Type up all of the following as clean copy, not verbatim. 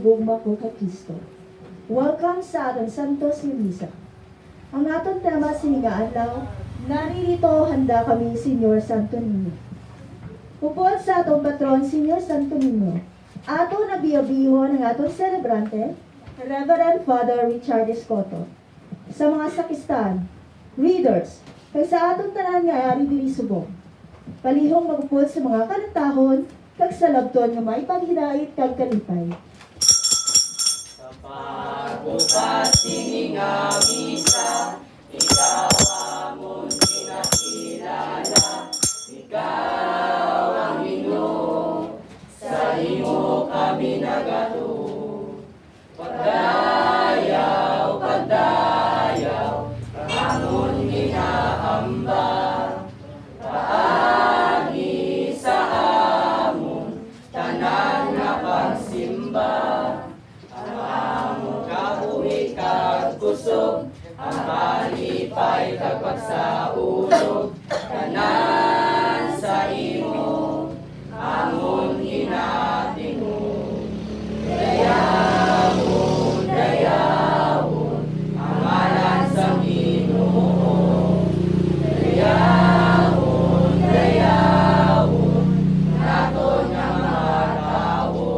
gugma ko kay Kristo. Welcome sa aton Santos Misa. Ang aton tema sininga adlaw, naririto handa kami Senyor Santo Niño. Upod sa atong patron Senyor Santo Niño, ato nabiyabihon ang aton celebrante, Reverend Father Richard Escoto. Sa mga sakistan, readers, kay sa aton tanan nga ari diri subong. Palihong magupod sa mga kanatahon, kag sa labton nga may paghidait kag kalipay. Sa pagbukas sininga misa, ikaw amon kinakilala, ikaw ang Ginoo, sa imo kami nagatuo. Pagdayaw, pagdayaw, amon ginaamba, paagi sa amon, tanan nga pagsimba. Ang kabuhi kag kusog, ang palipay kag pagsaulog, tanan sa imo, amon ginatingog. Dayawon, dayawon, ang ngalan sa Ginoo. Dayawon, dayawon, naton nga mga tawo.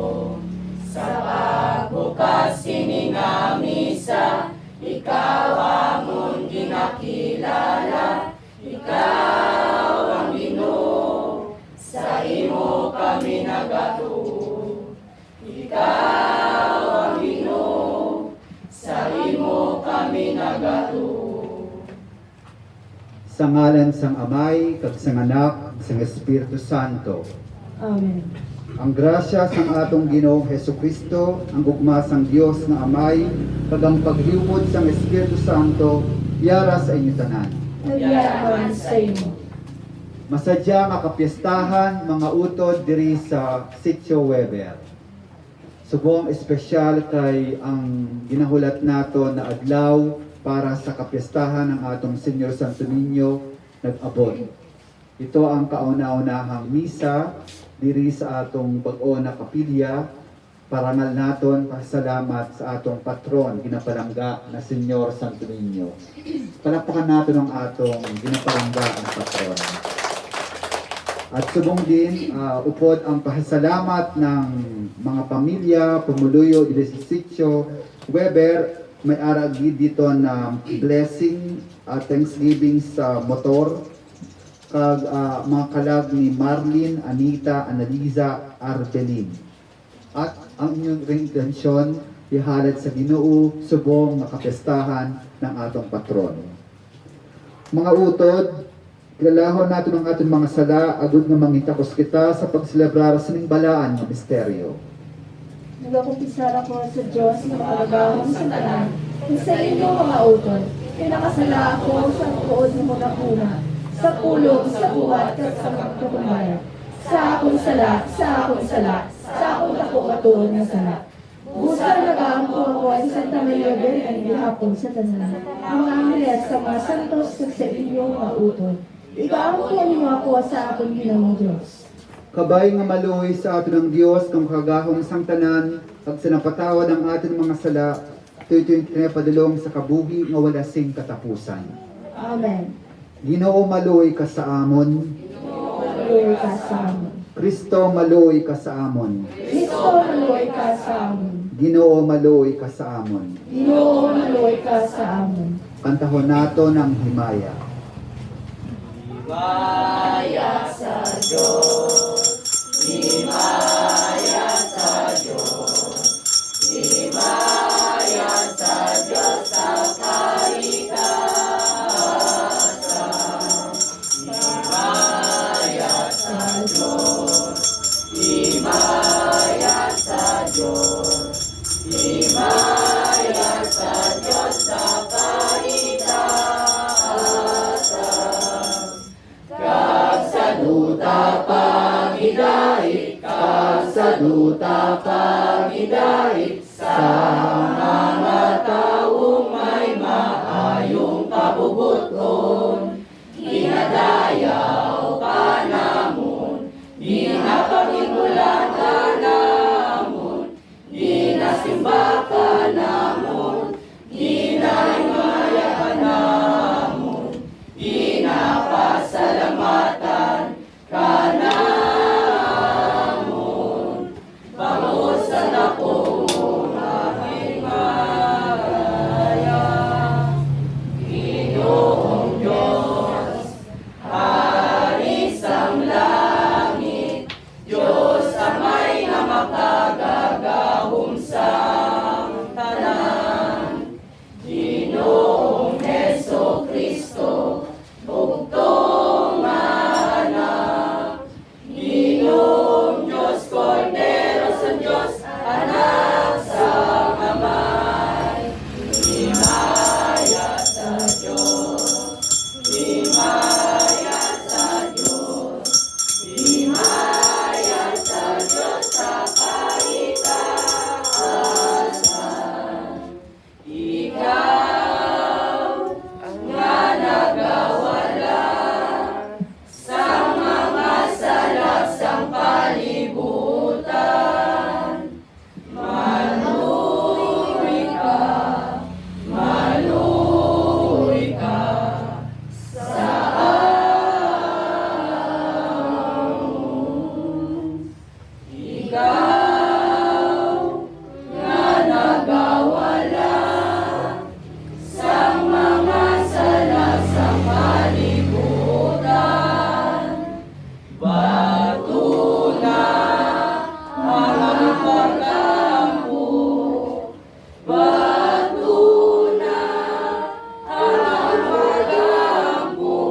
Sa pagbukas sininga misa, ikaw amon ginakilala, ikaw ang Ginoo, sa imo kami nagatuo. Ikaw ang Ginoo, sa imo kami nagatuo. Sa ngalan sang Amay, kag sang Anak, sang Espiritu Santo. Amen. Ang grasya sang atong Ginoong Hesukristo, ang gugma sang Dios nga Amay, kag ang paghiupod sang Espiritu Santo, yara sa inyo tanan. Nagyaman sa imo. Masadya nga kapiestahan mga utod diri sa Sitio Weber. Subong espesyal kay ang ginahulat nato na adlaw para sa kapiestahan ng atong Senyor Santo Niño nag-abot. Ito ang kauna-unahang misa diri sa atong bag-o na kapilya. Parangal naton pasalamat sa atong patron ginapalangga na Senyor Santo Niño. Palakpakan naton ang atong ginapalangga na patron. At subong din, upod ang pasalamat ng mga pamilya, pumuluyo dito sa Sitio Weber, may aragi dito na blessing at thanksgiving sa motor, kag mga kalag ni Marlene, Anita, Analiza, Arbelin. At ang inyong intensyon, ihalad sa Ginoo, subong makapestahan ng atong patron. Mga utod, kilalahon natin ang ating mga sala, agud nga mangitakos kita sa pagselebrar sa ningbalaan ng misteryo. Nagakumpisara ko sa Diyos na makalagahon sa tanan, kung sa inyo mga utol, pinakasala ako sa tuod ng mga kuna, sa pulong, sa buhat, at sa magkakumbaya. Sa akong sala, sa akong sala, sa akong tako-katuon ng sala. Busar nagaang ko ako ay Santa Maria Virgen gihapon sa tanan. Mga angeles sa mga santos kag sa inyong mga utol. Igaang ko ninyo ako sa akong ginamang Diyos. Kabay nga maluoy sa aton ng Dios kang kagahong sang tanan, kag sa napatawad ang ating mga sala, ito'y padulong sa kabuhi nga wala sing katapusan. Amen. Ginoo maluoy ka sa amon, Maluoy ka sa amin. Kristo maluoy ka sa amon, Kristo, maluoy ka sa amin. Ginoo maluoy ka sa amon. Ginoo, maluoy ka sa amin. Kantahon nato ng himaya. Himaya sa Diyos, himaya sa Diyos, himaya sa Diyos sa kaligtasan. Himaya sa Diyos, himaya sa Diyos, himaya sa Diyos sa kaligtasan. Duta pagidait, sa duta pagidait, sa mga taong may maayong kabubuton. Ginadayaw ka namon, ginapagigulan ka namon, simba ka namon, ginahimaya ka namon, ginapasalamatan ka namon. Pangusan ako aking maraya, Ginoong Diyos, Hari sang langit, Diyos amay na makagagahom sa tanan. Ginoong Heso Kristo, bugtong anak. Ginoong Diyos, Kordero sa Diyos, anak sa kamay. Himaya sa Diyos, himaya sa Diyos, himaya sa Diyos sa kaitaasan. Ikaw ang nga nagawala sa mga salaksang kalibutan. Maluwi ka sa amon. Ikaw nga nagawala sa mga salaksang kalibutan. Bato na ang pagkampo, bato na ang pagkampo.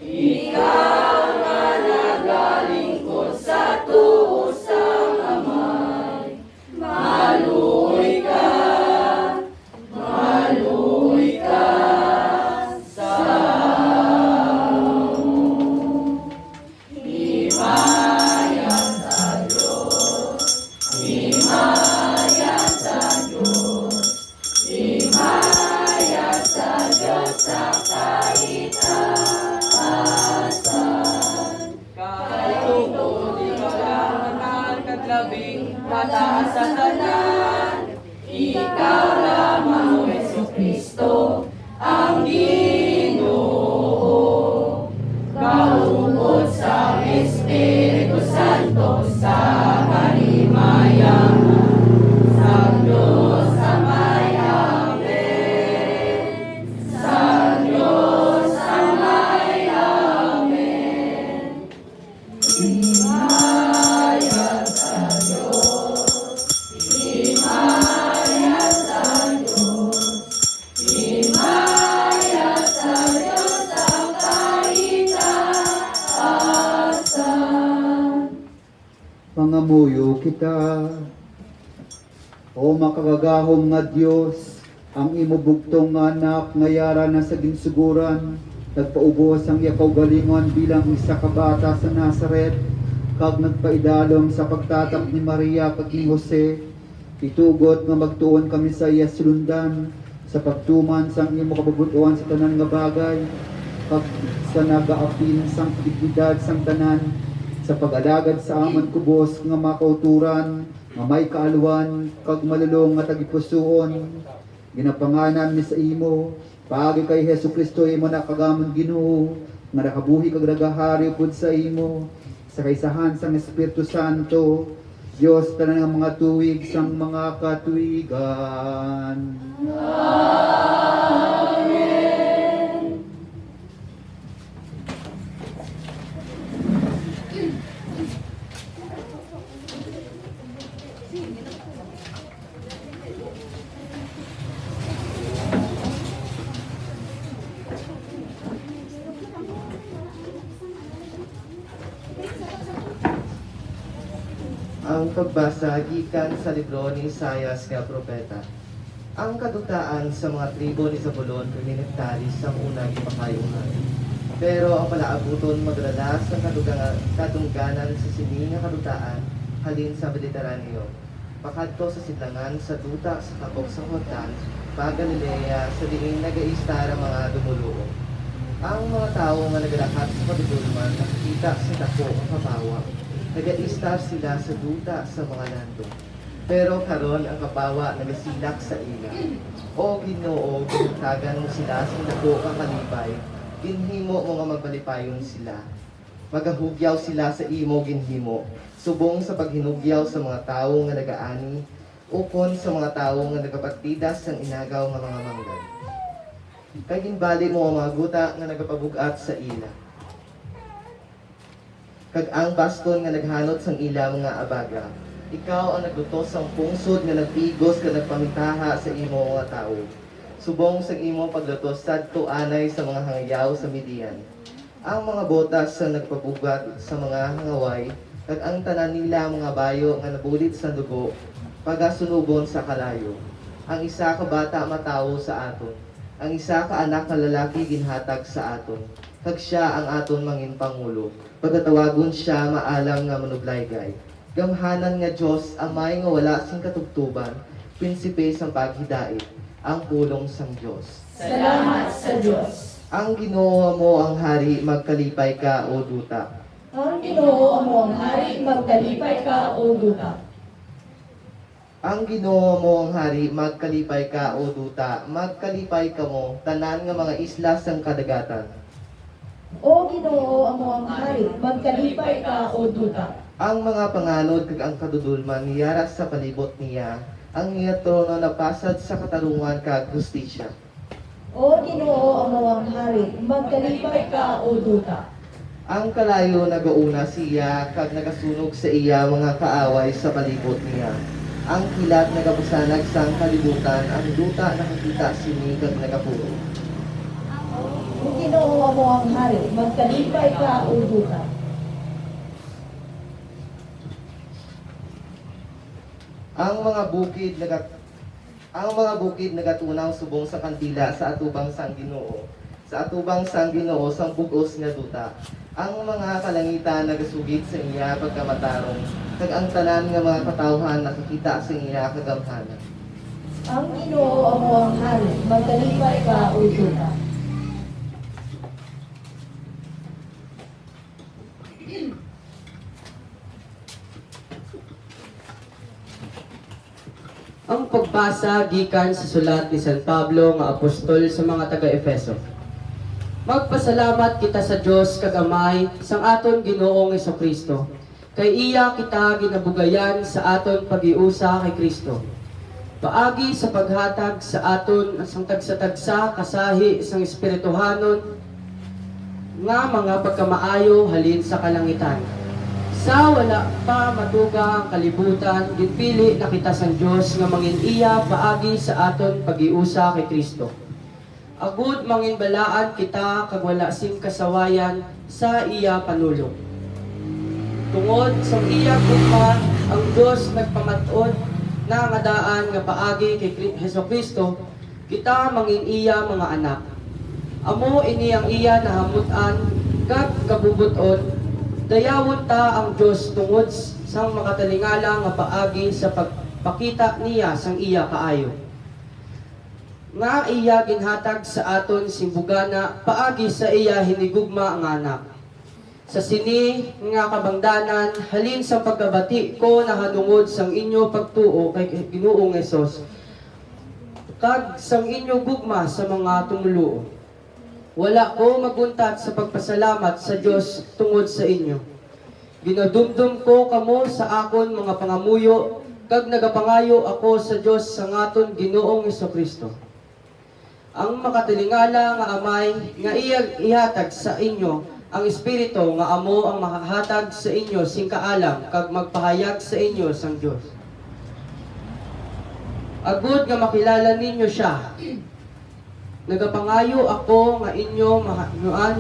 Ikaw nga nagalingkod sa tuos ang amay. Maluwi ka sa himaya sa Diyos, himaya sa Diyos, himaya sa Diyos sa kaitaasan. Kahit tungkol di ka lang ang kadlabing mataas sa tanan, ikaw lamang o Heso Kristo ang Ginoo. Kaungkod sa Espiritu Santo sa kalimayan, sa Diyos amay amen. Sa Diyos amay amen. Himaya sa Diyos, himaya sa Diyos, himaya sa Diyos ang kaitaasan. Pangamuyo kita, o makagagahom nga Dios, ang imubugtong nga anak ngayara na sa ginsuguran, nagpaubos ang iyakaw galingon bilang isa ka bata sa Nazaret, kag nagpaidalom sa pagtatak ni Maria kag ni Jose, itugot nga magtuon kami sa iya sulundan, sa pagtuman sang imo kababutuan sa tanan nga bagay, kag sa nagaapin sang dignidad sang tanan, sa pag-alagad sa aman kubos nga makauturan, nga may kaalwan, kag malulong nga tagipusoon, ginapanganan ni sa imo, paagi kay Hesu Kristo imo nakagamon Ginoo, nga nakabuhi kag nagahari pud sa imo, sa kaisahan sang Espiritu Santo, Diyos tanan nga mga tuwig sang mga katuigan. Ang pagbasa gikan sa libro ni Isaias nga propeta. Ang kadutaan sa mga tribo ni Zabulon ug ni Neftali sang unang ipakayuhan. Pero ang palaabuton madralas ng kadungganan sa sini nga kadutaan halin sa Mediteraneo. Pakadto sa sidlangan sa duta sa kabog sa Jordan, pa Galilea sa diin nagaistar ang mga dumuluo. Ang mga tao nga nagalakad sa padudulman nakikita sa dako ang kabawa. Nag-i-star sila sa duta sa mga landong. Pero karon ang kabawa nagasilak sa ila. O Ginoo, ginatagan mo sila sa dako ka kalipay. Ginhimo mo nga magbalipayon sila. Magahugyaw sila sa imo ginhimo. Subong sa paghinugyaw sa mga tawo nga nagaani, ukon sa mga tawo nga nagapagtidas ng inagaw nga mga manggay. Kay ginbali mo ang mga guta nga nagapabugat sa ila. Kag ang baston nga naghanot sang ila mga abaga. Ikaw ang naglutos sang pungsod nga nagpigos nga nagpamitaha sa imo mga tawo. Subong sa imo paglutos sadto anay sa mga hangayaw sa Midian. Ang mga botas sa nagpabugat sa mga hangaway, kag ang tanan nila mga bayo nga nabulit sa dugo, pagasunubon sa kalayo. Ang isa ka bata matawo sa aton, ang isa ka anak na lalaki ginhatag sa aton, kag siya ang aton mangin pangulo. Pagkatawagon siya maalam nga manublaygay. Gamhanan nga Dios amay nga wala sing katugtuban, prinsipe sang paghidait, ang pulong sang Dios. Salamat sa Diyos. Ang Ginoo mo ang hari, magkalipay ka o duta. Ang Ginoo mo ang hari, magkalipay ka o duta. Ang Ginoo mo ang hari, magkalipay ka o duta. Magkalipay ka mo, tanan nga mga isla sang kadagatan. O Ginoo mo ang hari, magkalipay ka o duta. Ang mga panganod kag ang kadudulman niyara sa palibot niya, ang iya trono napasad sa katarungan kag hustisya. O Ginoo mo ang hari, magkalipay ka o duta. Ang kalayo nagauna siya kag nagasunog sa iya mga kaaway sa palibot niya. Ang kilat nagabusanag sang kalibutan, ang duta nakakita sini kag nagapuro. O Ginoo mo ang hari, magkalipay ka o duta. Ang mga bukid nagatunaw subong sa kandila sa atubang sang Ginoo. Sa atubang sang Ginoo sang bugos nga duta. Ang mga kalangitan nagasugid sa iya pagkamatarong, kag ang tanan nga mga katawhan nakakita sa iya kagamhanan. Ang Ginoo mo ang hari, magkalipay ka o duta. Ang pagbasa gikan sa sulat ni San Pablo nga apostol sa mga taga-Efeso. Magpasalamat kita sa Dios kag Amay sang aton Ginoong Hesukristo. Kay iya kita ginabugayan sa aton pag-iusa kay Kristo. Paagi sa paghatag sa aton sang tagsa-tagsa kasahi sang espirituhanon nga mga pagkamaayo halin sa kalangitan. Sa wala pa matuga ang kalibutan, ginpili na kita sang Dios nga mangin iya paagi sa aton pag-iusa kay Kristo. Agud mangin balaan kita kag wala sing kasawayan sa iya panulong. Tungod sa iya gugma, ang Dios nagpamat-od na nga daan nga paagi kay Hesukristo, kita mangin iya mga anak. Amo ini ang iya nahamutan kag kabubuton. Dayawon ta ang Dios tungod sang makatalingala nga paagi sa pagpakita niya sang iya kaayo. Nga iya ginhatag sa aton simbugana paagi sa iya hinigugma nga anak. Sa sini nga kabangdanan halin sa pagkabati ko nahanungod sang inyo pagtuo kay Ginoong Hesus kag sang inyo gugma sa mga tumuluo. Wala ko maguntat sa pagpasalamat sa Dios tungod sa inyo. Ginadumdum ko kamo sa akon mga pangamuyo, kag nagapangayo ako sa Dios sa ngaton Ginoong Hesukristo. Ang makatilingala nga Amay nga iya ihatag sa inyo ang Espiritu nga amo ang makahatag sa inyo sing kaalam kag magpahayag sa inyo sang Dios. Agud nga makilala ninyo siya. Nagapangayo ako nga inyo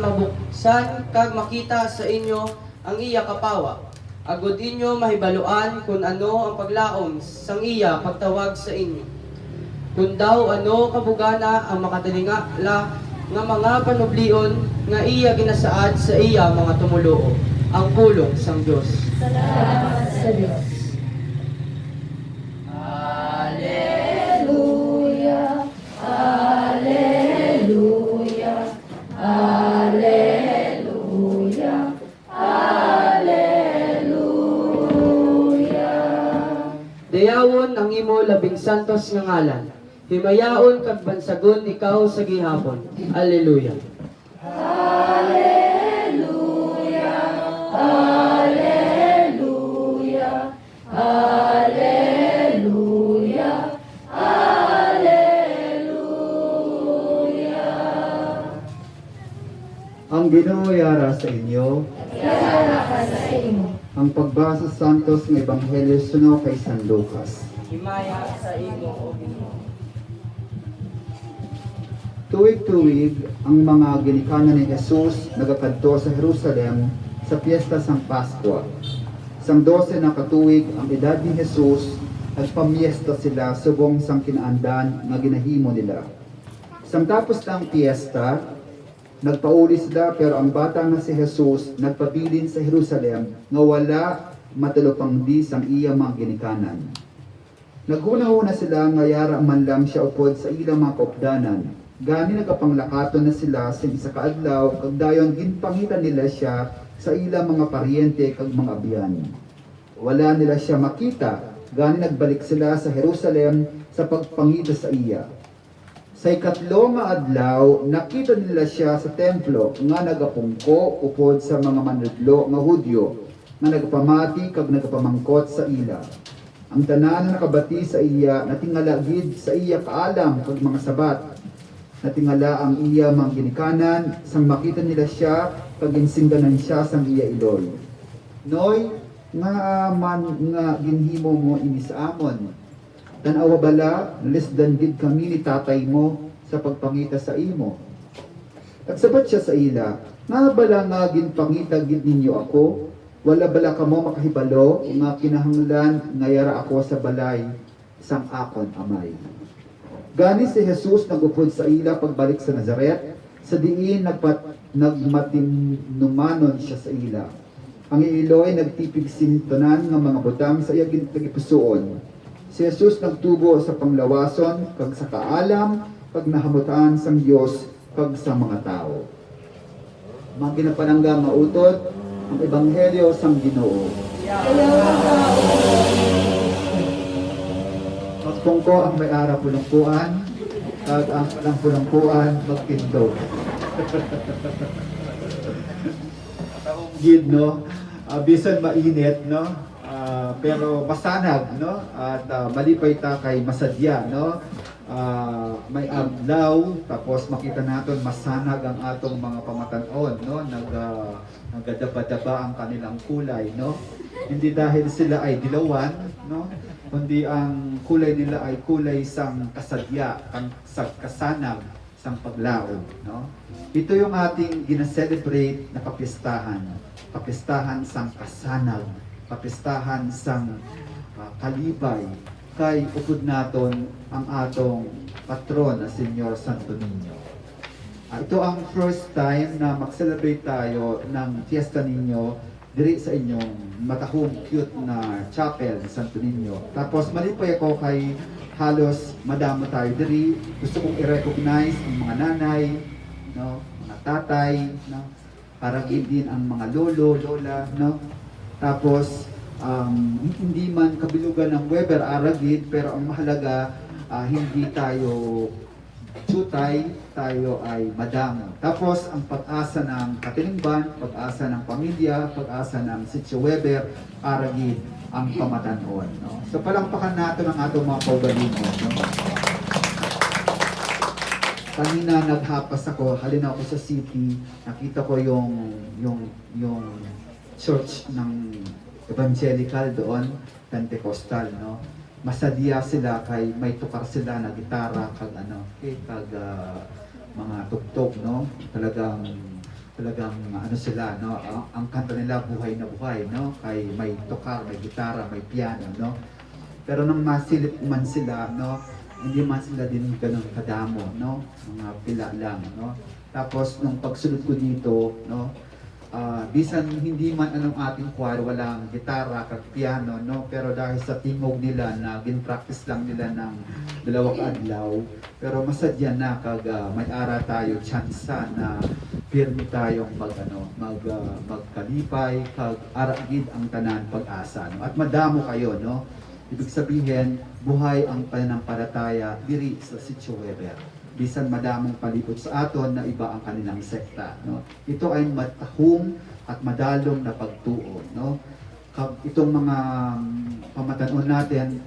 mabuksan kag makita sa inyo ang iya kapawa. Agud inyo mahibaluan kung ano ang paglaom sang iya pagtawag sa inyo. Kung daw ano kabugana ang makatilingala nga mga panublion nga iya ginasaad sa iya mga tumuluo, ang pulong sang Dios. Salamat sa Diyos. Alleluia, Alleluia, Alleluia, Alleluia. Dayawon imo labing santos nga ngalan. Himayaon kag bansagon ikaw sa gihapon. Alleluia. Ang Ginoo yara sa inyo. Ang pagbasa sa Santos ng Ebanghelyo suno kay San Lucas. Himaya sa imo, O Ginoo. Tuwig-tuwig ang mga ginikanan ni Jesus nagakadto sa Jerusalem sa piyesta sang Paskwa. Sang 12 na katuig ang edad ni Jesus, nagpamiesta sila subong sang kinaandan nga ginahimo nila. Sang tapos na ang piyesta, nagpauli sila pero ang bata nga si Jesus nagpabilin sa Jerusalem nga wala matulupang di sang iya mga ginikanan. Naghuna-huna sila nga yara man lang siya upod sa ilang mga kaupdanan. Gani nagapanglakaton na sila sa isa ka adlaw kag dayon ginpangitan nila siya sa ilang mga paryente kag mga abyan. Wala nila siya makita, gani nagbalik sila sa Jerusalem sa pagpangita sa iya. Sa ikatlo nga adlaw, nakita nila siya sa templo nga nagapungko upod sa mga manudlo nga Hudyo nga nagapamati kag nagapamangkot sa ila. Ang tanan na nakabati sa iya natingala gid sa iya kaalam kag mga sabat. Natingala ang iya mga ginikanan sang makita nila siya kag insingganan siya sang iya iloy. Noy, nga man nga ginhimo mo ini sa amon. Tanawa bala, lisdan gid kami ni tatay mo sa pagpangita sa imo. At sabat siya sa ila, nga bala nga ginpangita gid ninyo ako, wala bala kamo makahibalo nga kinahanglan nga yara ako sa balay sang akon amay. Gani si Jesus nagupod sa ila pagbalik sa Nazaret, sa diin nagmatinumanon siya sa ila. Ang iloy nagtipig sintonan nga mga butang sa iya gintagipusoon. Si Jesus nagtubo sa panglawason, kag sa kaalam, kag nahamutaan sang Dios, kag sa mga tao. Mga ginapanangga mautod, ang Ebanghelyo sang Ginoo. Magpungko ang may ara pulungkuan, kag ang walang pulungkuan magpindog. Gid no, bisan mainit no, pero masanag no, at malipay ta kay masadya no. May adlaw tapos makita naton masanag ang atong mga pamatanon no, nagadaba-daba ang kanilang kulay no. Hindi dahil sila ay dilawan no, kundi ang kulay nila ay kulay sang kasadya, sang kasanag, sang paglaom no. Ito yung ating gina-celebrate na kapistahan. Kapistahan sang kasanag, kapistahan sang kalibay, kay upod naton ang atong patron na Senyor Santo Niño. Ito ang first time na mag-celebrate tayo ng Fiesta Niño diri sa inyong matahong cute na chapel ni Santo Niño. Tapos malipay ako kay halos madamo tayo diri. Gusto kong i-recognize ang mga nanay, no, mga tatay, no, para din ang mga lolo, lola, no. Tapos hindi man kabilugan ng Weber Aragid, pero ang mahalaga hindi tayo tutay, tayo ay madamo. Tapos ang pag-asa ng Katilingban, pag-asa ng pamilya, pag-asa ng Sitio Weber Aragid ang pamatanon. No? So palampakan natin ang atong mga kaugalino. No? Kanina naghapas ako, halina ako sa city, nakita ko yung church ng evangelical doon, Pentecostal, no? Masadya sila kay may tukar sila na gitara kag mga tugtog, no? Talagang ano sila, no? Ang kanta nila buhay na buhay, no? Kay may tukar, may gitara, may piano, no? Pero nang masilip man sila, no? Hindi man sila din ganun kadamo, no? Mga pila lang, no? Tapos nung pagsunod ko dito, no? Bisan hindi man anong ating choir, walang gitara kag piano, no, pero dahil sa tingog nila na gin-practice lang nila ng dalawang adlaw, pero masadya na kag may ara tayo tsansa na pirmi tayong magkalipay kag aragid ang tanan pag-asa, no? At madamo kayo, no, Ibig sabihin, buhay ang pananampalataya diri sa Sitio Weber. Bisan madamong palibot sa aton na iba ang kanilang sekta, no? Ito ay matahong at madalong na pagtuo, no? Itong mga pamatanon natin,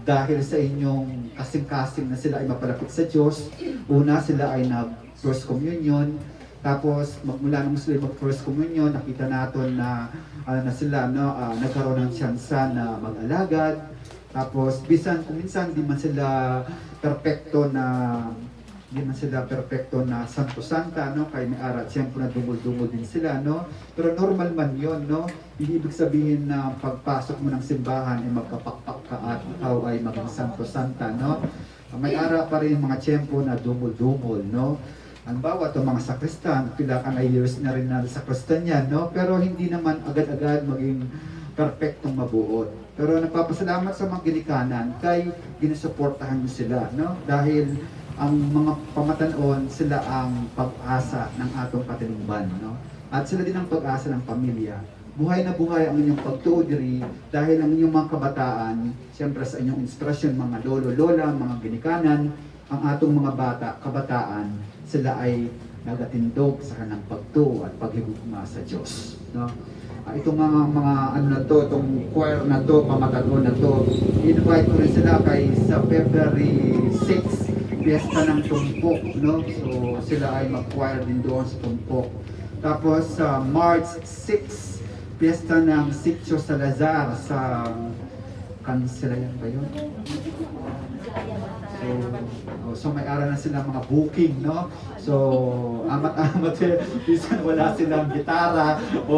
dahil sa inyong kasing-kasing na sila ay mapalapit sa Diyos, una sila ay nag-First Communion, tapos magmula nung sila mag-First Communion, nakita natin na na sila nagkaroon ng tsansa na mag-alagad, tapos bisan kung minsan di man sila perfecto na santo-santa, no? Kaya may aral, siyempre na dumul-dumul din sila, no? Pero normal man yon, no? Hindi ibig sabihin na pagpasok mo ng simbahan ay magkapakpak ka at ikaw ay maging santo-santa, no? May aral pa rin mga tiyempo na dumul-dumul, no? Halimbawa, itong mga sakristan, pila ka na years na rin na sakristan yan, no? Pero hindi naman agad-agad maging perfectong mabuot. Pero nagpapasalamat sa mga ginikanan kay ginusuportahan mo sila, no? Dahil ang mga pamatanon, sila ang pag-asa ng atong katilingban, no? At sila din ang pag-asa ng pamilya. Buhay na buhay ang inyong pagtuo diri dahil ang inyong mga kabataan, siyempre sa inyong inspirasyon, mga lolo-lola, mga ginikanan, ang atong mga kabataan, sila ay nagatindog sa kanang pagtuo at paghigugma sa Diyos, no? Itong mga ano na to, itong choir na to, pamatanon na to, invite ko rin sila kay sa February 6, Fiesta ng Tumpok, no? So sila ay mag-choir din doon sa Tumpok. Tapos sa March 6, Fiesta ng Sitio Salazar sa Kanselayan ba yun? So may ara na sila mga booking, no? So amat-amat bisan wala silang gitara o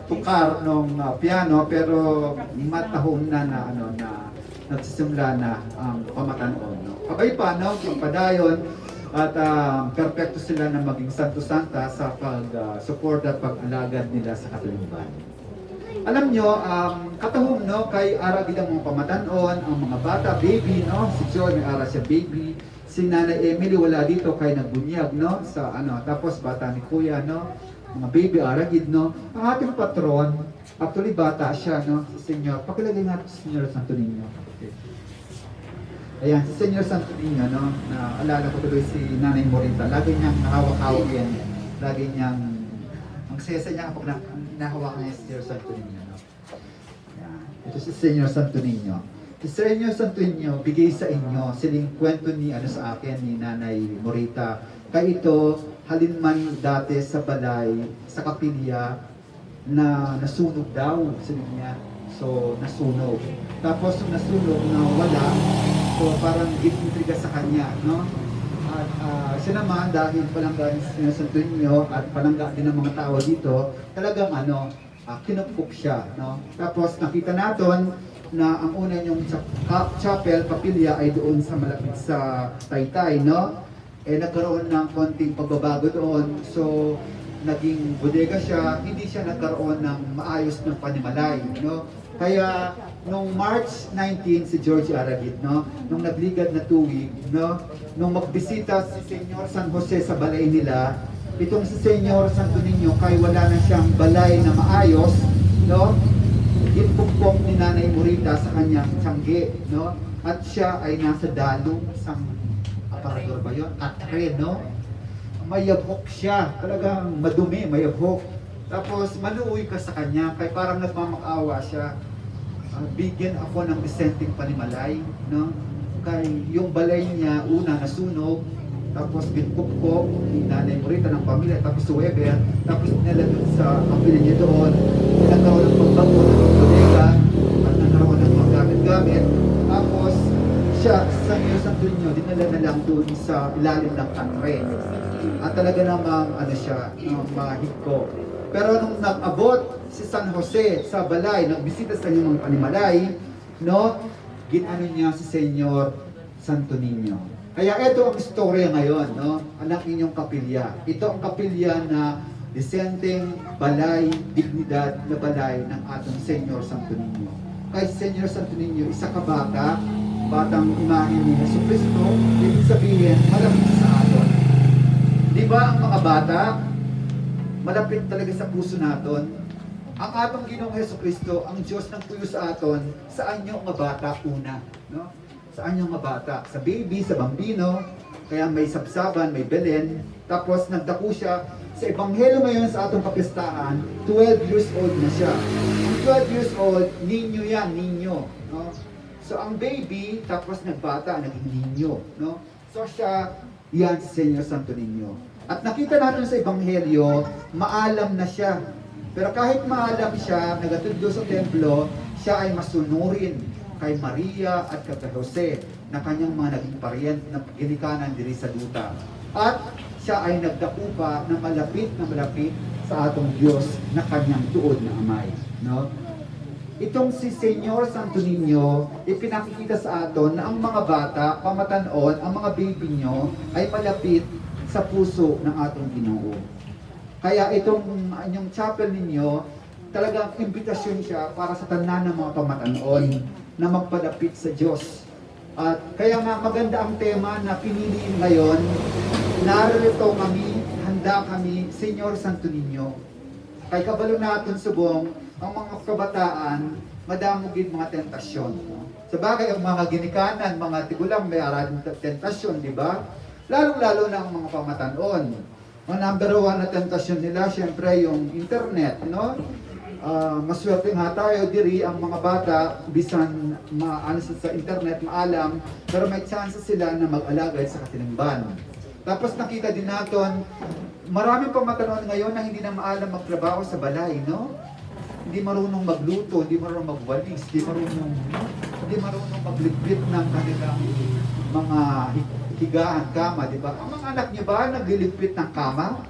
tukar ng piano, pero matahong na nagsisimula na ang pamatanon, no? Kabay pa, no? Padayon at perfecto sila na maging santo-santa sa pag-support at pag-alagad nila sa katulungan. Alam nyo, katahom, no, kay ara gid ang mga pamatanon, ang mga bata, baby, no, si Joy may ara siya baby, si Nanay Emily wala dito kay nagbunyag, no, sa tapos bata ni Kuya, no, mga baby ara gid, no. Ang ating patron, actually bata siya, no, si Senyor, pakilagay natin si Senyor Santo Niño. Okay. Ayan, si Senyor Santo Niño, no, na alala ko tuloy si Nanay Morita, lagi niyang nahawak-hawak yan, lagi niyang ang sesa niya kapag nahawakan niya si Senyor Santo Niño, no? Yan. Ito si Senyor Santo Niño. Si Senyor Santo Niño, bigay sa inyo, siling kwento ni sa akin, ni Nanay Morita. Kaya ito, halinman dati sa balay, sa kapilya, na nasunog daw, siling niya. So, nasunog. Tapos, nung nasunog na wala, so parang intriga sa kanya, no? At siya naman, dahil palangga ni Santo Niño at palangga din ng mga tao dito, talagang kinupkup siya, no? Tapos nakita natin na ang una niyong chapel, kapilya ay doon sa malapit sa Taytay, no? Nagkaroon ng konting pagbabago doon, so naging bodega siya, hindi siya nagkaroon ng maayos ng panimalay, no? Kaya nung March 19 si George Aragid, no, nung nagligad na tuwig, no, nung magbisita si Senyor San Jose sa balay nila, itong si Senyor Santo Niño kay wala na siyang balay na maayos, no, ginpukpok ni Nanay Morita sa kanyang tiyangge, no, at siya ay nasa dalong isang aparador ba yun? Katre, no, mayabhok siya, talagang madumi, mayabhok. Tapos maluoy ka sa kanya, kay parang nagmamakaawa siya. Bigyan ako ng disenteng panimalay, no? Kay yung balay niya, una nasunog, tapos ginpukpok ni Nanay Morita ng pamilya, tapos si Weber, tapos nila dun sa pamilya niya doon, nagkaroon ng pagbago ng bodega, at nagkaroon ng mga gamit-gamit, tapos siya, sa Senyor Santo Niño, dinala na lang doon sa ilalim ng kanre. At talaga namang, mahigko. Pero nung nag-abot si San Jose sa balay, nagbisita sa kanyang mga panimalay, no, ginano niya si Senyor Santo Niño. Kaya ito ang istorya ngayon, no, anak ninyong kapilya. Ito ang kapilya na disenteng balay, dignidad na balay ng atong Senyor Santo Niño. Kay Senyor Santo Niño, isa ka bata, batang imahe ni Jesucristo, ibig sabihin, malapit sa aton. Di ba ang mga bata, malapit talaga sa puso natin, ang atong Ginoong Hesukristo, ang Diyos ng puyo sa aton, saan nyo nga bata una, no? Saan nyo nga bata? Sa baby, sa bambino, kaya may sabsaban, may Belen, tapos nagdako siya sa Ebanghelyo ngayon sa atong kapistahan, 12 years old na siya. Ang 12 years old, ninyo yan, ninyo, no? So ang baby, tapos nagbata, naging ninyo, no? So siya, yan si Senyor Santo Niño. At nakita natin sa Ebanghelyo, maalam na siya. Pero kahit maalam siya, nagatudlo sa templo, siya ay masunurin kay Maria at kay Jose na kanyang mga naging parient na ginikanan diri sa duta. At siya ay nagdako pa na malapit sa atong Diyos na kanyang tuod na amay. No? Itong si Senyor Santo Niño, ipinakikita sa aton na ang mga bata, pamatanon, ang mga baby nyo ay malapit sa puso ng atong Ginoo. Kaya itong inyong chapel ninyo, talagang imbitasyon siya para sa tanan ng mga pamatanon na magpadapit sa Diyos. At kaya nga maganda ang tema na pinili ngayon, narito kami, handa kami, Senyor Santo Niño. Kay kabalo natin subong, ang mga kabataan, madamugid mga tentasyon. No? Sa bagay, ang mga ginikanan, mga tigulang may aral tentasyon, di ba? Lalong-lalo na ang mga pamatanon. Ang number one na tentasyon nila, syempre yung internet, no? Maswerte nga tayo diri ang mga bata, bisan maano sa internet, maalam, pero may chance sila na mag-alagay sa katinimban. Tapos nakita din natin, maraming pamatanon ngayon na hindi na maalam magtrabaho sa balay, no? Hindi marunong magluto, hindi marunong magwalis, hindi marunong magligpit ng kanilang mga higaan, kama, di ba? Ang mga anak niyo ba nagliligpit ng kama?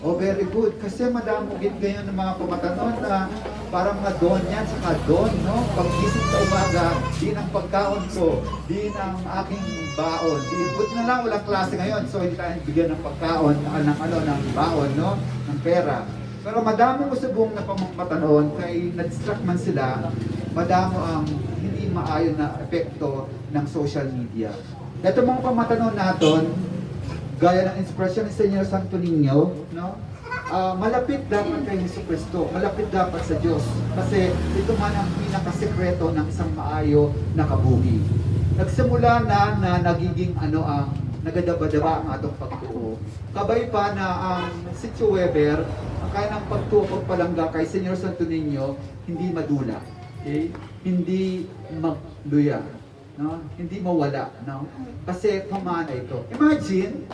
Oh, very good. Kasi madamugid ngayon ng mga pamatanon na parang mga don yan, saka don, no? Pag-isip sa umaga, di ng pagkaon ko, di ng aking baon. Buti na lang, walang klase ngayon, so hindi tayo bigyan ng pagkaon, ng baon, no? Ng pera. Pero madamo ko subong na pamatanon, kay na-distract man sila, madamo ang hindi maayon na epekto ng social media. Ito mga pamatanon natin, gaya ng inspirasyon ni Senyor Santo Niño, no? Malapit dapat kay Jesucristo, malapit dapat sa Diyos. Kasi ito man ang pinakasekreto ng isang maayo na kabuhi. Nagsimula na nagiging ang nagadaba-daba ang atong pagtuo. Kabay pa na ang Sitio Weber, ang kaya ng pagtuo, pagpalangga kay Senyor Santo Niño, hindi madula. Okay? Hindi magluya. No? Hindi mawala. No? Kasi pamana ito. Imagine,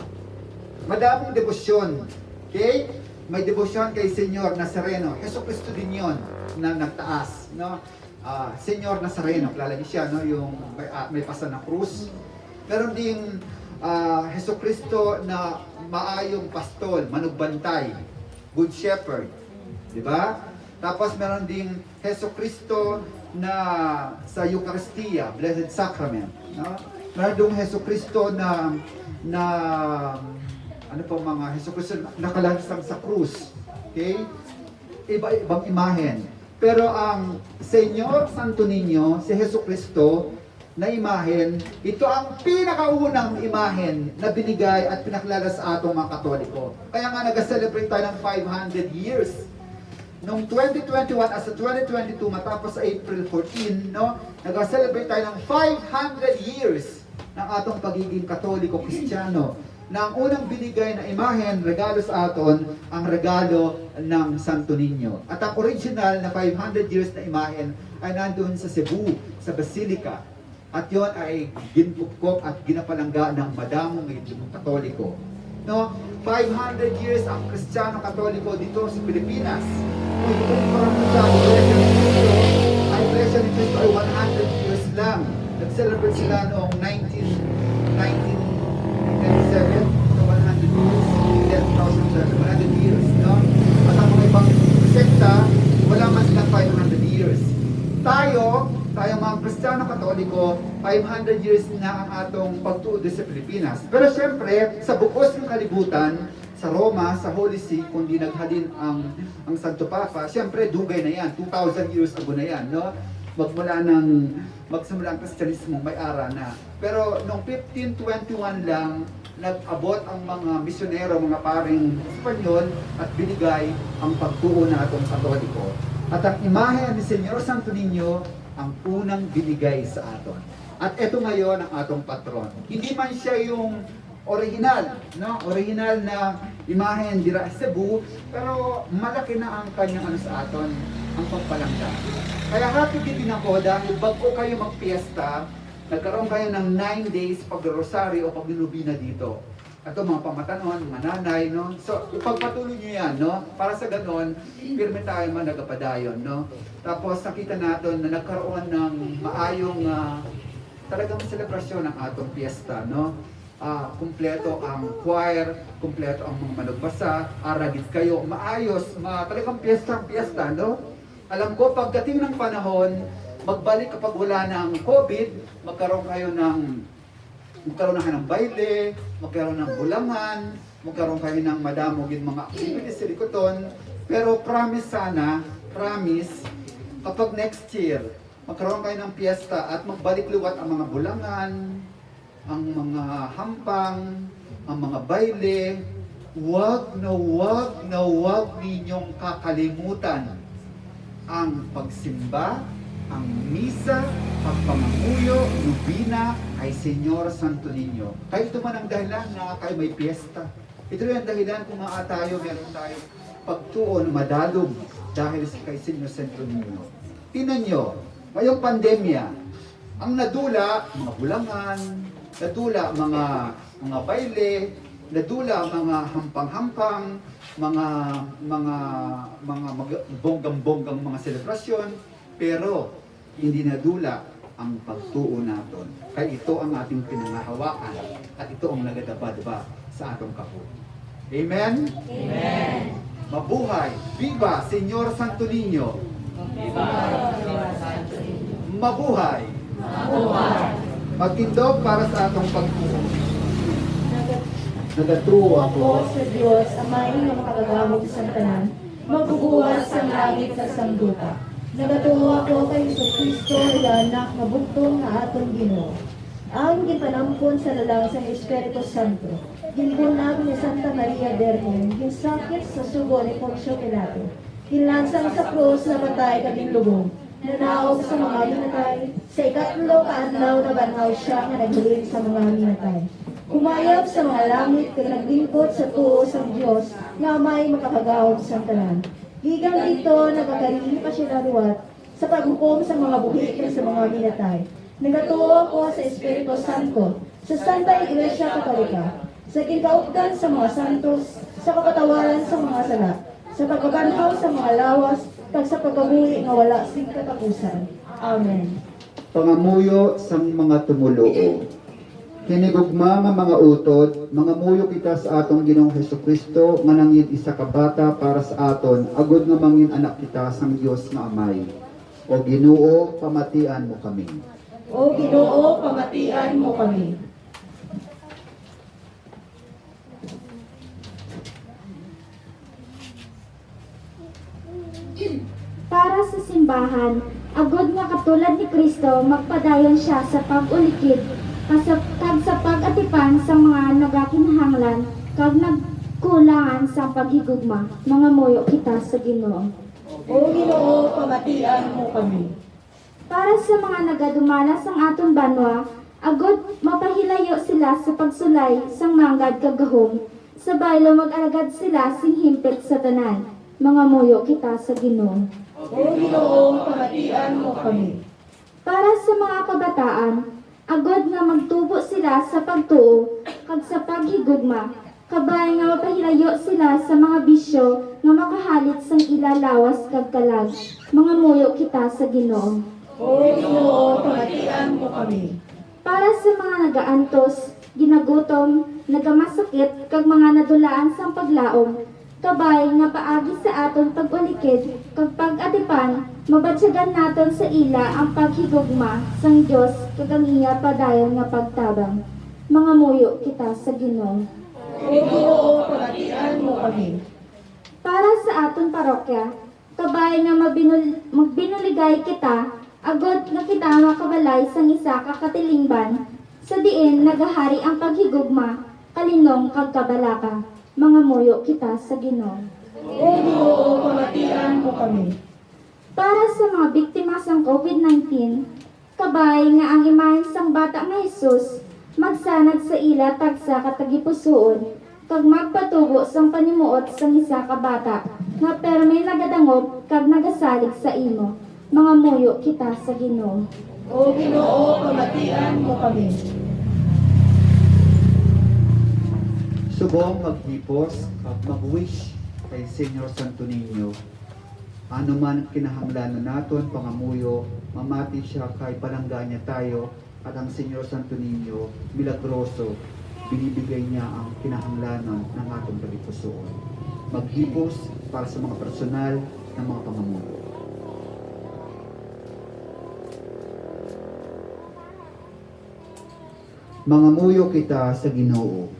madaming debosyon. Okay? May debosyon kay Senyor Nazareno. Jesucristo din yon na nagtaas. No? Senyor Nazareno, kilala niyo siya, no? Yung may pasa na krus. Meron ding Jesucristo na maayong pastol, manugbantay, good shepherd. Di ba? Tapos meron ding Jesucristo na sa Eucharistia, Blessed Sacrament. No? Meron ding Jesucristo na ano pa mga Jesucristo nakalansang sa krus. Okay? Iba-ibang imahen. Pero ang Senyor Santo Niño, si Jesucristo na imahen, ito ang pinakaunang imahen na binigay at pinakilala sa atong mga Katoliko. Kaya nga nag-celebrate tayo ng 500 years. Noong 2021 as sa 2022, matapos sa April 14, no, nag-celebrate tayo ng 500 years ng atong pagiging Katoliko, Kristiyano. Na ang unang binigay na imahen, regalo sa aton, ang regalo ng Santo Niño. At ang original na 500 years na imahen ay nandun sa Cebu, sa Basilica. At yon ay ginpukok at ginapalangga ng madamong Katoliko. No? 500 years ang Kristiyano Katoliko dito sa Pilipinas. Kung ikukumpara mo sa Iglesia ni Cristo, ang Iglesia ni Cristo ay 100 years lang. Nag-celebrate sila noong 1997 to 100 years. 10,000 years. No? At ang mga ibang sekta, wala man silang 500 years. Tayo mga Kristiyano Katoliko, 500 years na ang atong pagtuod sa Pilipinas. Pero siyempre, sa bukos ng kalibutan, sa Roma, sa Holy See, kung di naghalin ang Santo Papa, siyempre dugay na yan, 2,000 years ago na yan, no? magsimula ang Kristyanismo, may ara na. Pero noong 1521 lang, nag-abot ang mga misyonero, mga paring Espanyol at binigay ang pagtuo natong Katoliko. At ang imahe ni Senyor Santo Niño ang unang binigay sa aton. At ito ngayon ang atong patron. Hindi man siya yung original, no? Original na imahe dira sa Cebu, pero malaki na ang kanyang ano sa aton, ang pagpalangga. Kaya happy din ako dahil bago kayo magpiesta, nagkaroon kayo ng 9 days pag-rosaryo o pag-nilubina dito. Ito mga pamatanon, mga nanay, no? So, ipagpatuloy nyo yan, no? Para sa ganon, pirme tayo man nagapadayon, no? Tapos, nakita natin na nagkaroon ng maayong talagang selebrasyon ng atong piyesta, no? Kumpleto ang choir, kumpleto ang mga manugbasa, aragit kayo, maayos, talagang piyesta, no? Alam ko, pagdating ng panahon, magbalik kapag wala ng COVID, magkaroon kayo ng baile, magkaroon ng bulangan, magkaroon kayo ng madamogin mga activities sa likoton. Pero promise sana, kapag next year, magkaroon kayo ng piyesta at magbalik liwat ang mga bulangan, ang mga hampang, ang mga baile, wag ninyong kakalimutan ang pagsimba, ang misa, pagpamanguyo, nubina ay Senyor Santo Niño. Kaya ito man ang dahilan na kayo may piyesta. Ito rin ang dahilan kung meron tayong pagtuon, madalog dahil kay Senyor Santo Niño. Tingnan nyo, ngayong pandemya, ang nadula, mga bulangan, nadula mga baile, nadula mga hampang-hampang, mga bonggang-bonggang mga selebrasyon, pero hindi nadula ang pagtuo natin. Kaya ito ang ating pinangahawakan at ito ang nagadaba-daba sa atong kapo. Amen? Amen! Mabuhay! Viva Senyor Santo Niño! Mabuhay! Mabuhay! Magtindog para sa atong pagtuo. Nagatuo ako sa Diyos, Amay na makagagamot sa tanan, magbubuhat sa langit sa sangduta. Nagatuo ako kay Jesucristo na anak na bugtong na atong Ginoo. Ang gipanampon sa lalang sa Espiritu Santo, ginbunag ni Santa Maria Virgen, ginsakit sa sugo ni Poncio Pilato, ginlansang sa krus na matay kaging lubong, nanaog sa mga minatay, sa ikatlo kaadlaw na banhaw siya nga naghiling sa mga minatay. Kumayab sa mga langit kag naglingkod sa tuo sa Dios nga may makakagawad sa tanan. Gigang dito nagakarihi pa siya naruwat sa paghukom sa mga buhi kag sa mga minatay. Nagatuo ako sa Espiritu Santo, sa Santa Iglesia Katolika, sa kinaupdan sa mga santos, sa kapatawaran sa mga sala, sa pagkabanhaw sa mga lawas, kag sa pagkabuhi nga wala sing katapusan. Amen. pangamuyo sang mga tumuluo. Kinigugma nga mga utod, mga muyo kita sa atong Ginoong Hesukristo, nga nangin isa ka bata para sa aton, agud nga mangin anak kita sang Dios nga Amay. O Ginoo, pamatian mo kami. O Ginoo, pamatian mo kami. Para sa simbahan, agud nga katulad ni Kristo, magpadayon siya sa pag-ulikid, kag sa pag-atipan sa mga nagakinahanglan, kag nagkulangan sa paghigugma, mga muyo kita sa Ginoo. O Ginoo, pamatian mo kami. Para sa mga nagadumala sang aton banwa, agud mapahilayo sila sa pagsulay sang manggad kag gahom, sa baylo mag-alagad sila sing himpit sa tanan, mga muyo kita sa Ginoo. O Ginoo, pamatian mo kami. Para sa mga kabataan, agad nga magtubo sila sa pagtuo kag sa paghigugma, kabay nga mapahilayo sila sa mga bisyo nga makahalit sang ilalawas kag kalag, mga muyo kita sa Ginoo. O Ginoo, pamatian mo kami. Para sa mga nagaantos, ginagutom, nagamasakit kag mga nadulaan sang paglaom, kabay nga paagi sa aton pag-ulikid kag pag-atipan, mabatsyagan naton sa ila ang paghigugma sang Dios kag ang iya padayon nga pagtabang. Mga muyo kita sa Ginoo. O Ginoo, pamatian mo kami. Para sa aton parokya, kabay nga magbinuligay kita Agod nga kita makabalay sang isa ka katilingban, sa diin nagahari ang paghigugma, kalinong kag kabalaka, mga muyo kita sa Ginoo. O Ginoo, pamatian mo kami. Para sa mga biktima sang COVID-19, kabay nga ang imahen sang bata nga Jesus, magsanad sa ila tagsa katagipusoon, kag magpatubo sang panimuot sang isa ka bata, nga perme nagadangop kag nagasalig sa imo, mga muyo kita sa Ginoo. O Ginoo, pamatian mo kami. Subong maghipos at mag-wish kay Senyor Santo Niño. Ano man kinahanglanon naton pangamuyo, mamati siya kay palangganya tayo at ang Senyor Santo Niño, milagroso, binibigay niya ang kinahanglanon ng atong kalipusoon. Maghipos para sa mga personal ng mga pangamuyo. Mangamuyo kita sa Ginoo.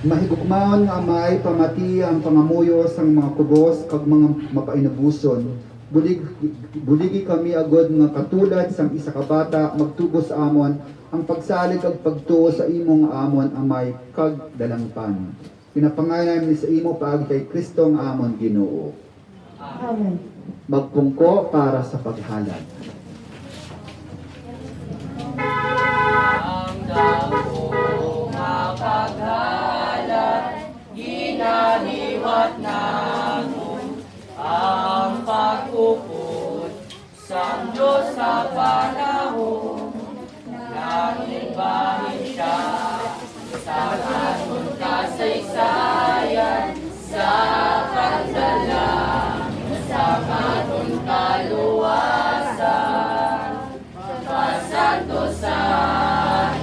Mahigugmaon nga amay pamati ang pangamuyo sang mga kubos kag mga mapainabuson. Buligi kami agod nga katulad sang isa ka bata magtubos amon ang pagsalig ag pagtuo sa imong amon amay kag dalangpan. Pinapangalan ni sa imo paagi kay Kristo nga amon Ginoo. Amen. Magpungko para sa paghalad. Ang dako nga paghalat, ginaliwat namon ang pagkupot sa Diyos sa panahon. Nangibahin siya sa aton kasaysayan, sa pagdala, sa aton kaluwasan. Pasanto sa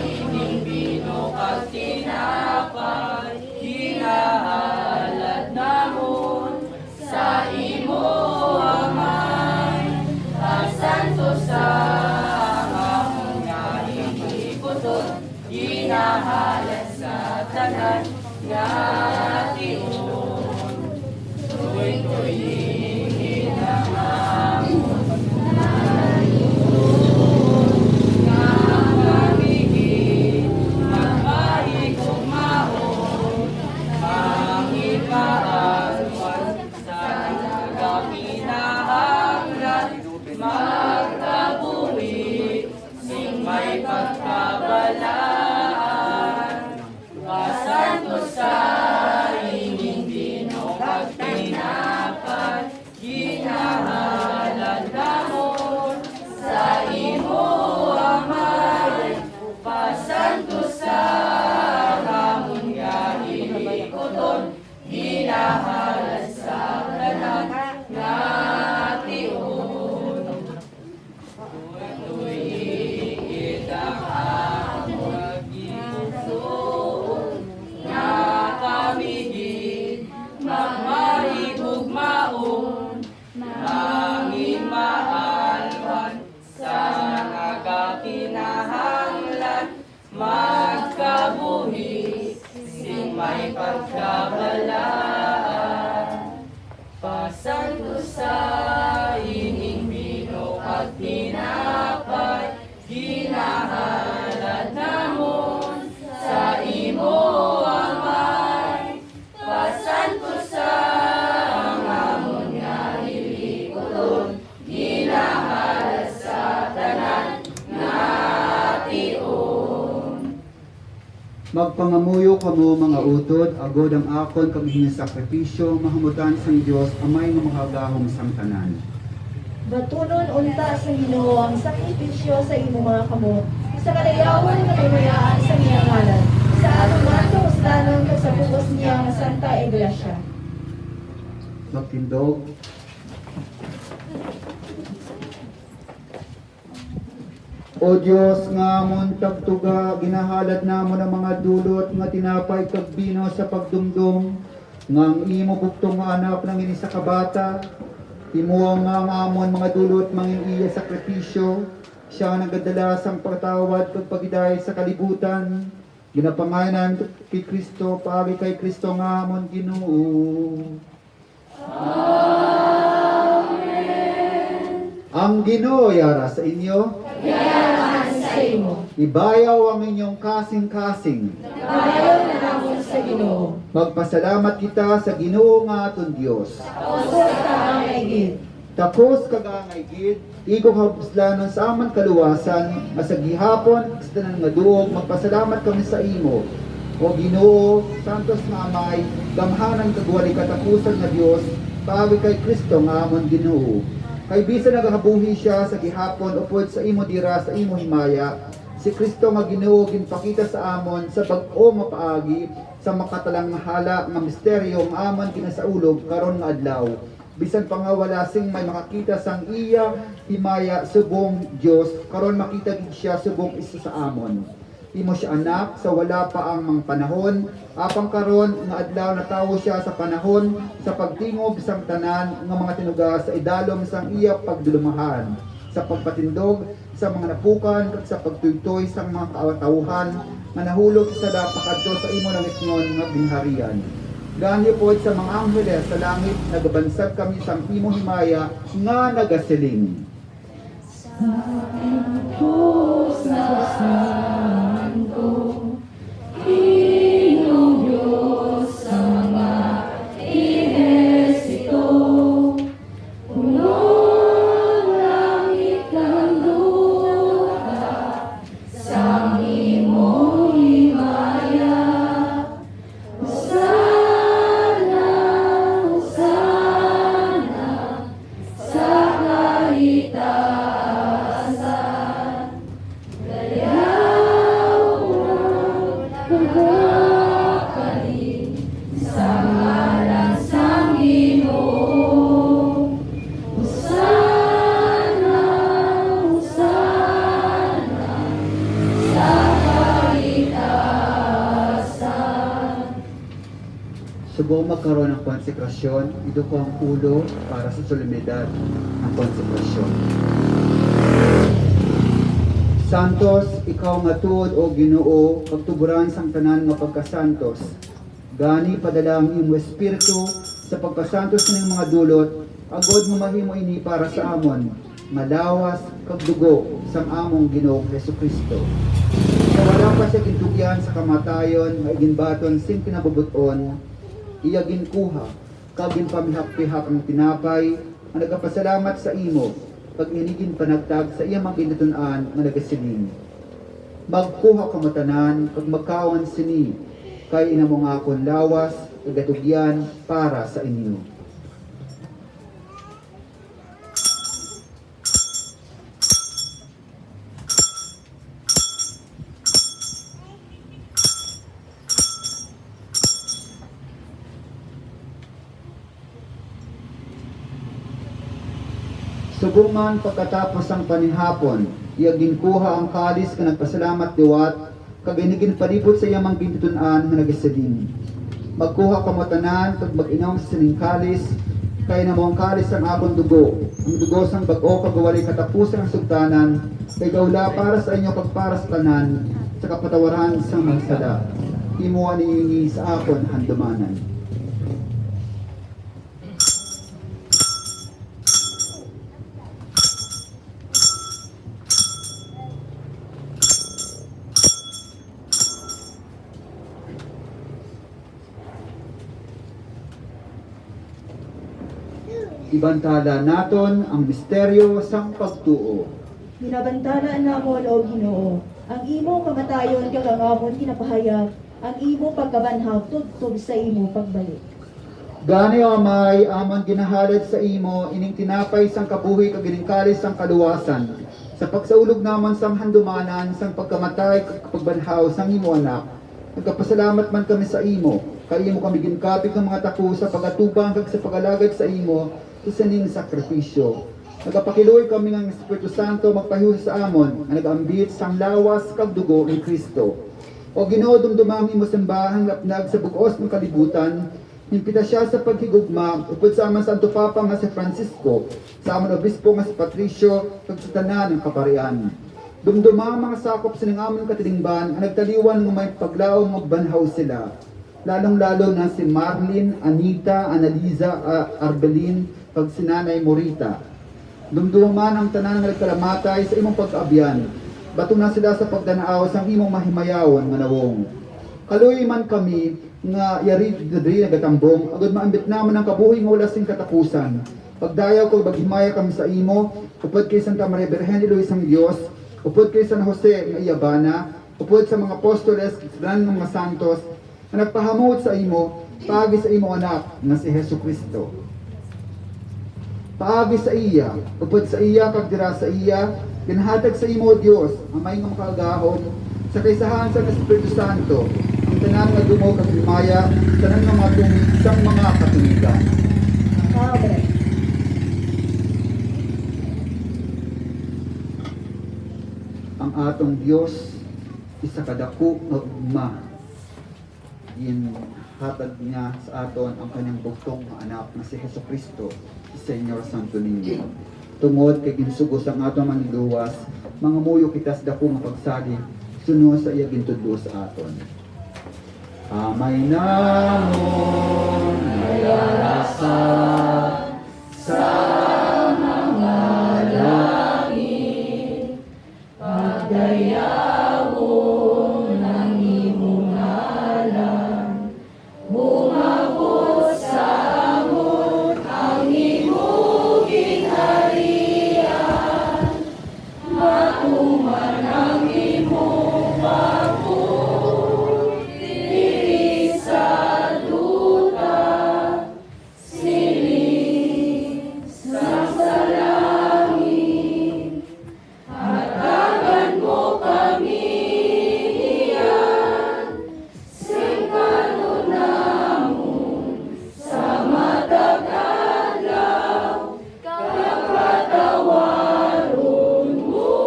ining bino kag tinapay, hinahalad namon sa imo amay. Pasanto sa amon nga inibuton, hinahalad sa tanan nga tion. Tuloy-tuloy hinamamon magkabuhi, sing may pagkabalaan. Pasanto sa ining bino kag tinapay, ginahalad namon sa imo amay. Pasanto sa amon nga ilikuton, ginahalad sa tanan nga tion. Magmarigugmaon, nanging maalwan sa nagakinahanglan, magkabuhi, sing may pagkabalaan. Pasanto sa ining bino kag tinapay, ginahalad namon sa imo amay. Pasanto sa amon nga ilikuton, ginahalad sa tanan nga tion. Magpangamuyo kamo mga utod, agod ang akon kag sakripisyo, mahamutan sang Dios amay nga makagahom sang tanan. Batunon unta sa Ginoo ang sakripisyo sa imo mga kamot, sa kadayawan nga kamayaan sa iyang ngalan, sa atong mga kamustanon kag sa pugos niya nga Santa Iglesia. Magtindog. O Diyos nga amon tagtuga, ginahalad namon ang mga dulot nga tinapay kag bino sa pagdumdum, nga ang imo buktong nga anak ng ini sa kabata, timuang nga ang amon mga dulot mangin iya sakripisyo, siya ang nagadala sang pagtawad kag pagiday sa kalibutan, ginapangalan kay Kristo, paagi kay Kristo nga amon Ginoo. Amen. Ang Ginoo yara sa inyo, Kayarahan sa imo. ibayaw ang inyong kasing-kasing. Bayaw na namon sa Ginoo. Magpasalamat kita sa Ginoo nga aton Dios. Oso ka ang igid. Takos kagangay gid, iko kapuslanon sa amang kaluwasan, nga sa gihapon sa tanan nga duog magpasalamat kami sa imo. O Ginoo, santos nga amay, gamhanan kagwali katapusan nga Dios, paagi kay Kristo nga amon Ginoo. Kay bisan nagahabuhi siya sa gihapon upod sa imo dira sa imo himaya, si Kristo nga Ginoo ginpakita sa amon sa bag-o nga paagi sa makatalang mahala nga misteryo nga amon kinasaulog karon nga adlaw. Bisan pa nga wala sing may makakita sang iya himaya subong Dios, karon makita gid siya subong isa sa amon. Imo siya anak sa wala pa ang mga panahon, apang karon nga adlaw natawo siya sa panahon sa pagtingob sang tanan nga mga tinuga sa idalom sang iya pagdulumahan, sa pagpatindog sa mga napukan kag sa pagtuytoy sang mga kaawat-awhan nga nahulog sa dapakadto sa imo langitnon nga binharian. Gani po sa mga angheles sa langit nagabansag kami sang imo himaya nga nagasiling. Subong magkaroon ng konsekrasyon, ito ko ang ulo para sa solemnidad ng konsekrasyon. Santos, ikaw nga tuod o Ginoo, pagtuburan sang tanan nga pagkasantos. Gani padala ang imo espiritu sa pagkasantos ng mga dulot, agod mo mahimo ini para sa amon, malawas kag dugo sang among Ginoong Jesucristo. Sa wala pa siya gintugyan sa kamatayon, nga iginbaton sing kinabubuton, iya ginkuha, kag ginpamihak-pihak ang tinapay, ang nagapasalamat sa imo, pag inigin panagtag sa iya mga kinatunan nga nagasiling. Magkuha ka matanan, kag magkawan sini, kay ina mo nga akong lawas, kagatugyan para sa inyo. Subuman pagkatapos ang panihapon, iya ginkuha ang kalis ka nagpasalamat diwat, kag inigin palibot sa iyang gintutunan nga nagasadin. Magkuha ka mo tanan, kag mag-inom sa sining kalis, kay na mo ang kalis ang akong dugo, ang dugo sang bag-o kag wali katapusan ang sugtanan, kay gawla para sa inyo kag para sa tanan, sa kapatawaran sang mga sala. Imuha niini sa akon handumanan. Ibantala naton ang misteryo sang pagtuo. Binabantalaan namon o Ginoo, ang imo kamatayon kag ang amon kinapahayag, ang imo pagkabanhaw tugtog sa imo pagbalik. Gani o amay, amon ginahalad sa imo, ining tinapay sang kabuhi kag ining kalis sang kaluwasan. Sa pagsaulog namon sang handumanan, sang pagkamatay kag pagbanhaw sang imo anak. Nagkapasalamat man kami sa imo, kay imo kami ginkapig ng mga tako sa pagatubang kag sa pagalagad sa imo, sa sining sakripisyo. Nagapakiluoy kami ng Espiritu Santo magpahiusa sa amon, nga nagambit sang lawas kag dugo ni Kristo. O Ginoo, dumdumang imo sembahang lapnag sa bug-os ng kalibutan, impita siya sa paghigugma, upod sa amang Santo Papa nga si Francisco, sa amang Obispo nga si Patricio, kag sa tanan ng kaparian. Dumduma ang mga sakop sa among katilingban, ang nagtaliwan ng may paglaom magbanhaw sila. Lalong-lalo na si Marlene, Anita, Analiza, Arbelin, kag si Nanay Morita. Dumduman ang tanan nga nagkalamatay sa imong pag-abyan. Bato na sila sa pagdanaaw sang imong mahimayawan nga nawong. Kaluoy man kami nga yari diri nagatambong agud maambit namon ang kabuhi nga wala sing katapusan. Pagdayaw ko baghimaya kami sa imo, upod kay Santa Maria Birhen de Luz ang Dios, upod kay San Jose nga iyabana, upod sa mga apostoles ng mga santos nga nagpahamot sa imo, paagi sa imo anak nga si Jesucristo. Paagi sa iya, upod sa iya kag dira sa iya, ginhatag sa imo Dios, ang may nga makaagahon sa kaisahan sa Espiritu Santo, ang tanan nga dumog kag himaya, tanan nga mga tumig sang mga katuligan. Amen. Ang atong Dios isa kadako nga ugma. Hatag niya sa aton ang kanyang bugtong nga anak na si Jesucristo, si Senyor Santo Niño. Tungod kay ginsugos ang aton maniluwas, mga muyo kitas dako nga pagsali sunod sa iya gintudlo sa aton. Amay namon mayarasa sa mga langit, pagdayawon ng imong alam, bumabot sa amon ang imong ginharian, matuman ang imong pagod, diri sa duta, siling sa langit, hatagan mo kami iyan, sing kanunamon sa matag adlaw, kapatawaron mo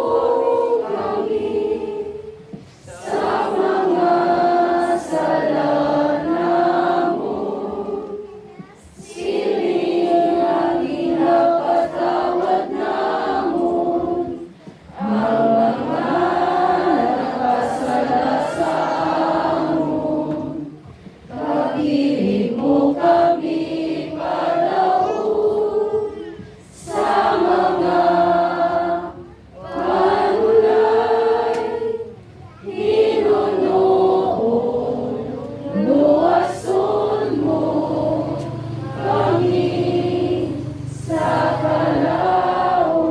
kami sa mga sala namon, siling ang ginapatawad namon, ang mga nakasala sa amon, pag-ibig mo kami palaon, sa mga panulay, hinunoon, luwason mo kami sa kalaon.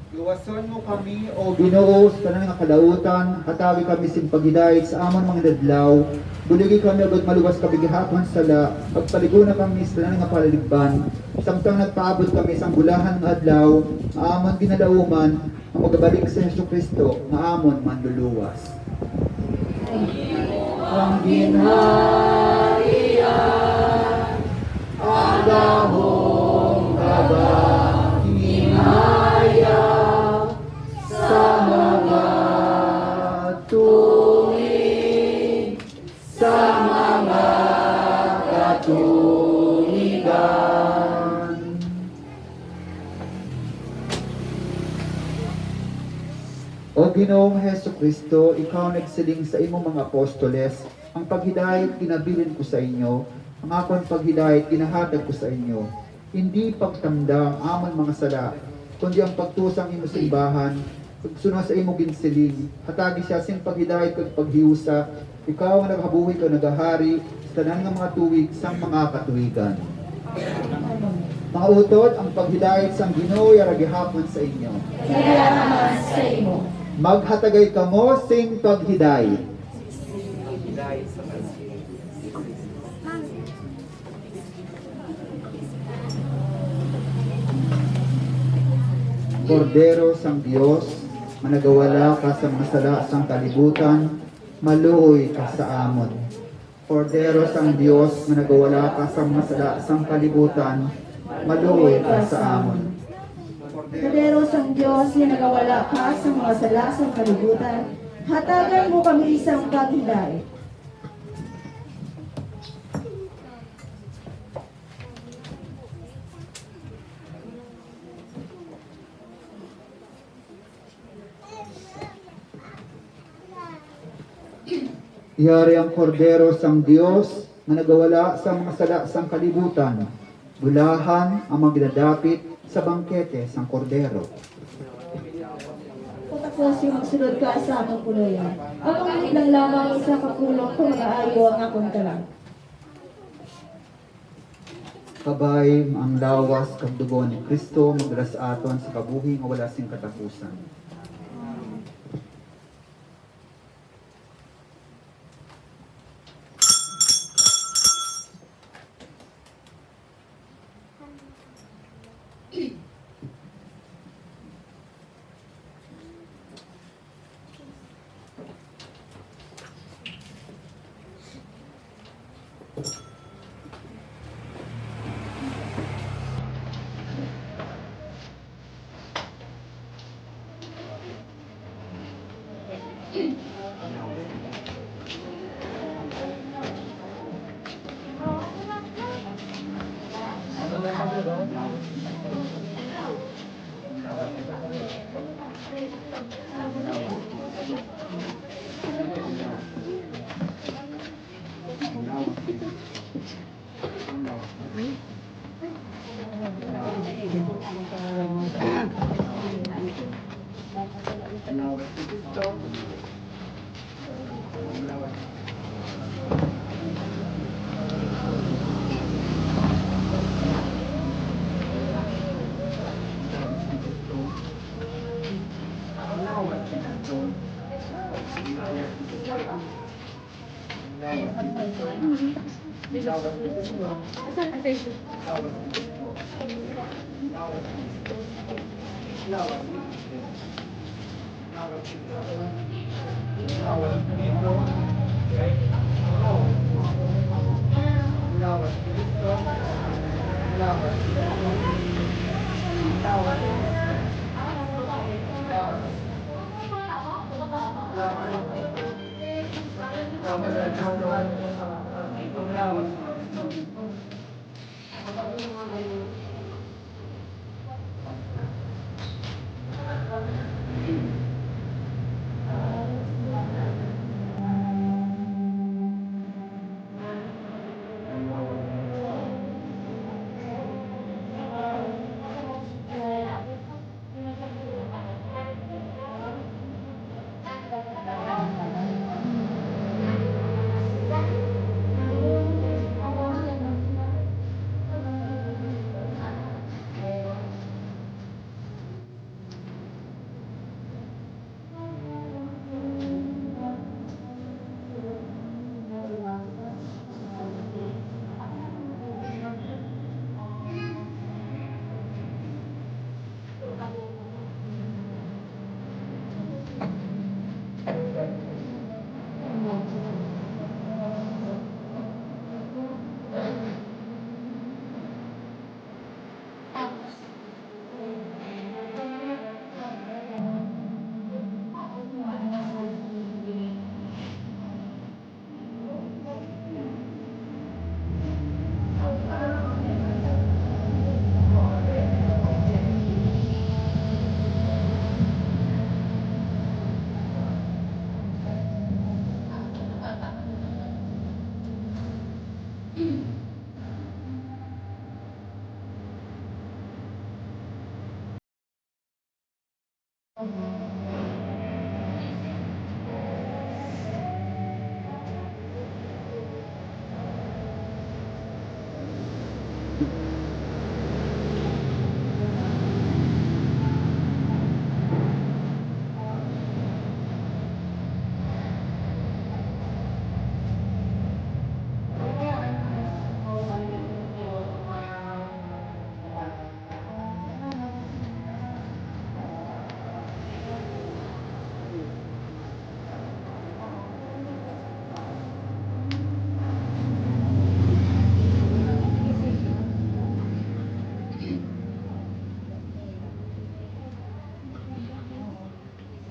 Luwason mo kami o Ginoo sa tanan nga kalautan, hatawi kami sin paghidayat sa amon mga dadlaw, buligi kami agad maluwas kabigihapon sala, pagpaliguna kami sa tanan nga palaligban, samtang nagpaabot kami sa bulahan nga adlaw, nga amon ginalauman, ang magabalik sa Jesucristo, nga amon manluluwas. Ang ginharian, ang dahong kabahimaya, sa mga tuwing, sa mga katuligan. O Ginoong Jesucristo, ikaw nagsiling sa imong mga apostoles, ang paghidayat ginabilin ko sa inyo, ang akong paghidayat ginahatag ko sa inyo. Hindi pagtamda ang amon mga sala, kundi ang pagtusang imo simbahan, pagsunod sa imo ginsiling, hatagi siya sing paghidayat kag paghiusa, ikaw ang naghabuhi ka nagahari, sa tanan nga mga tuwig sang mga katuwigan. Mga utod, ang paghidayat sang Ginoo yaragihapon sa inyo. Salamat sa imo. Maghatagay kamo sing paghidayat. Kordero sang Dios, managawala ka sa mga sala sang kalibutan, maluoy ka sa amon. Kordero sang Dios, managawala ka sa mga sala sang kalibutan, maluoy ka sa amon. Kordero sang Diyos, nagawala ka sa mga sala sa kalibutan, hatagan mo kami isang paghidayat. Iyari ang kordero sang Dios na nagawala sa mga sala sang kalibutan. Bulahan ang magdadapit sa bangkete sang kordero. Tapos yung sunod ka sa akong puloyan. Ang mga lang lamang isa kapulong kung maayo ang akong talang. Kabay ang lawas kag dugo ni Kristo magdalas aton sa kabuhi nga wala sing katapusan.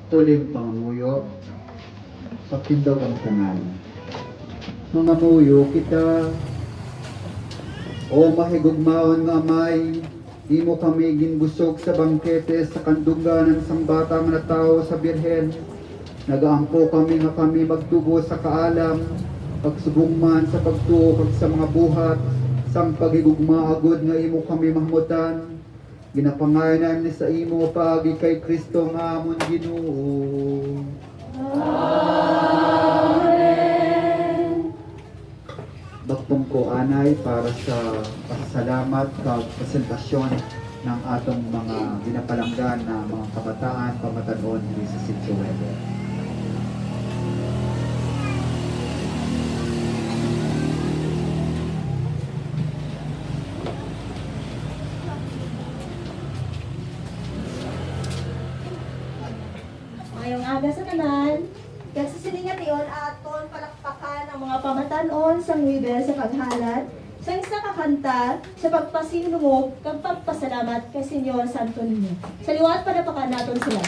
Huling pangamuyo, pakindaw ang tanan. Mga muyo kita, o mahigugmaon nga may, imo kami ginbusog sa bangkete sa kanduganan sang bata nga tao sa birhen. Nagaampo kami nga kami magtubo sa kaalam, pagsugungman sa pagtuo kag sa mga buhat, sang pagigugma agod nga imo kami mahmutan. ginapangalan ni sa imo paagi kay Kristo nga amon Ginoo. Bagpong ko anay para sa pasalamat kag presentasyon ng atong mga ginapalanggan na mga kabataan pamatanon diri sa Sitio Weber. Ngayong aga sa tanan, kasi silingan niyon aton palakpakan ang mga pamatanon sa Weber sa paghalad sa isa ka kanta sa pagpasinungog kag pagpasalamat kay Senyor Santo Niño. Sa liwat panapakan naton sila.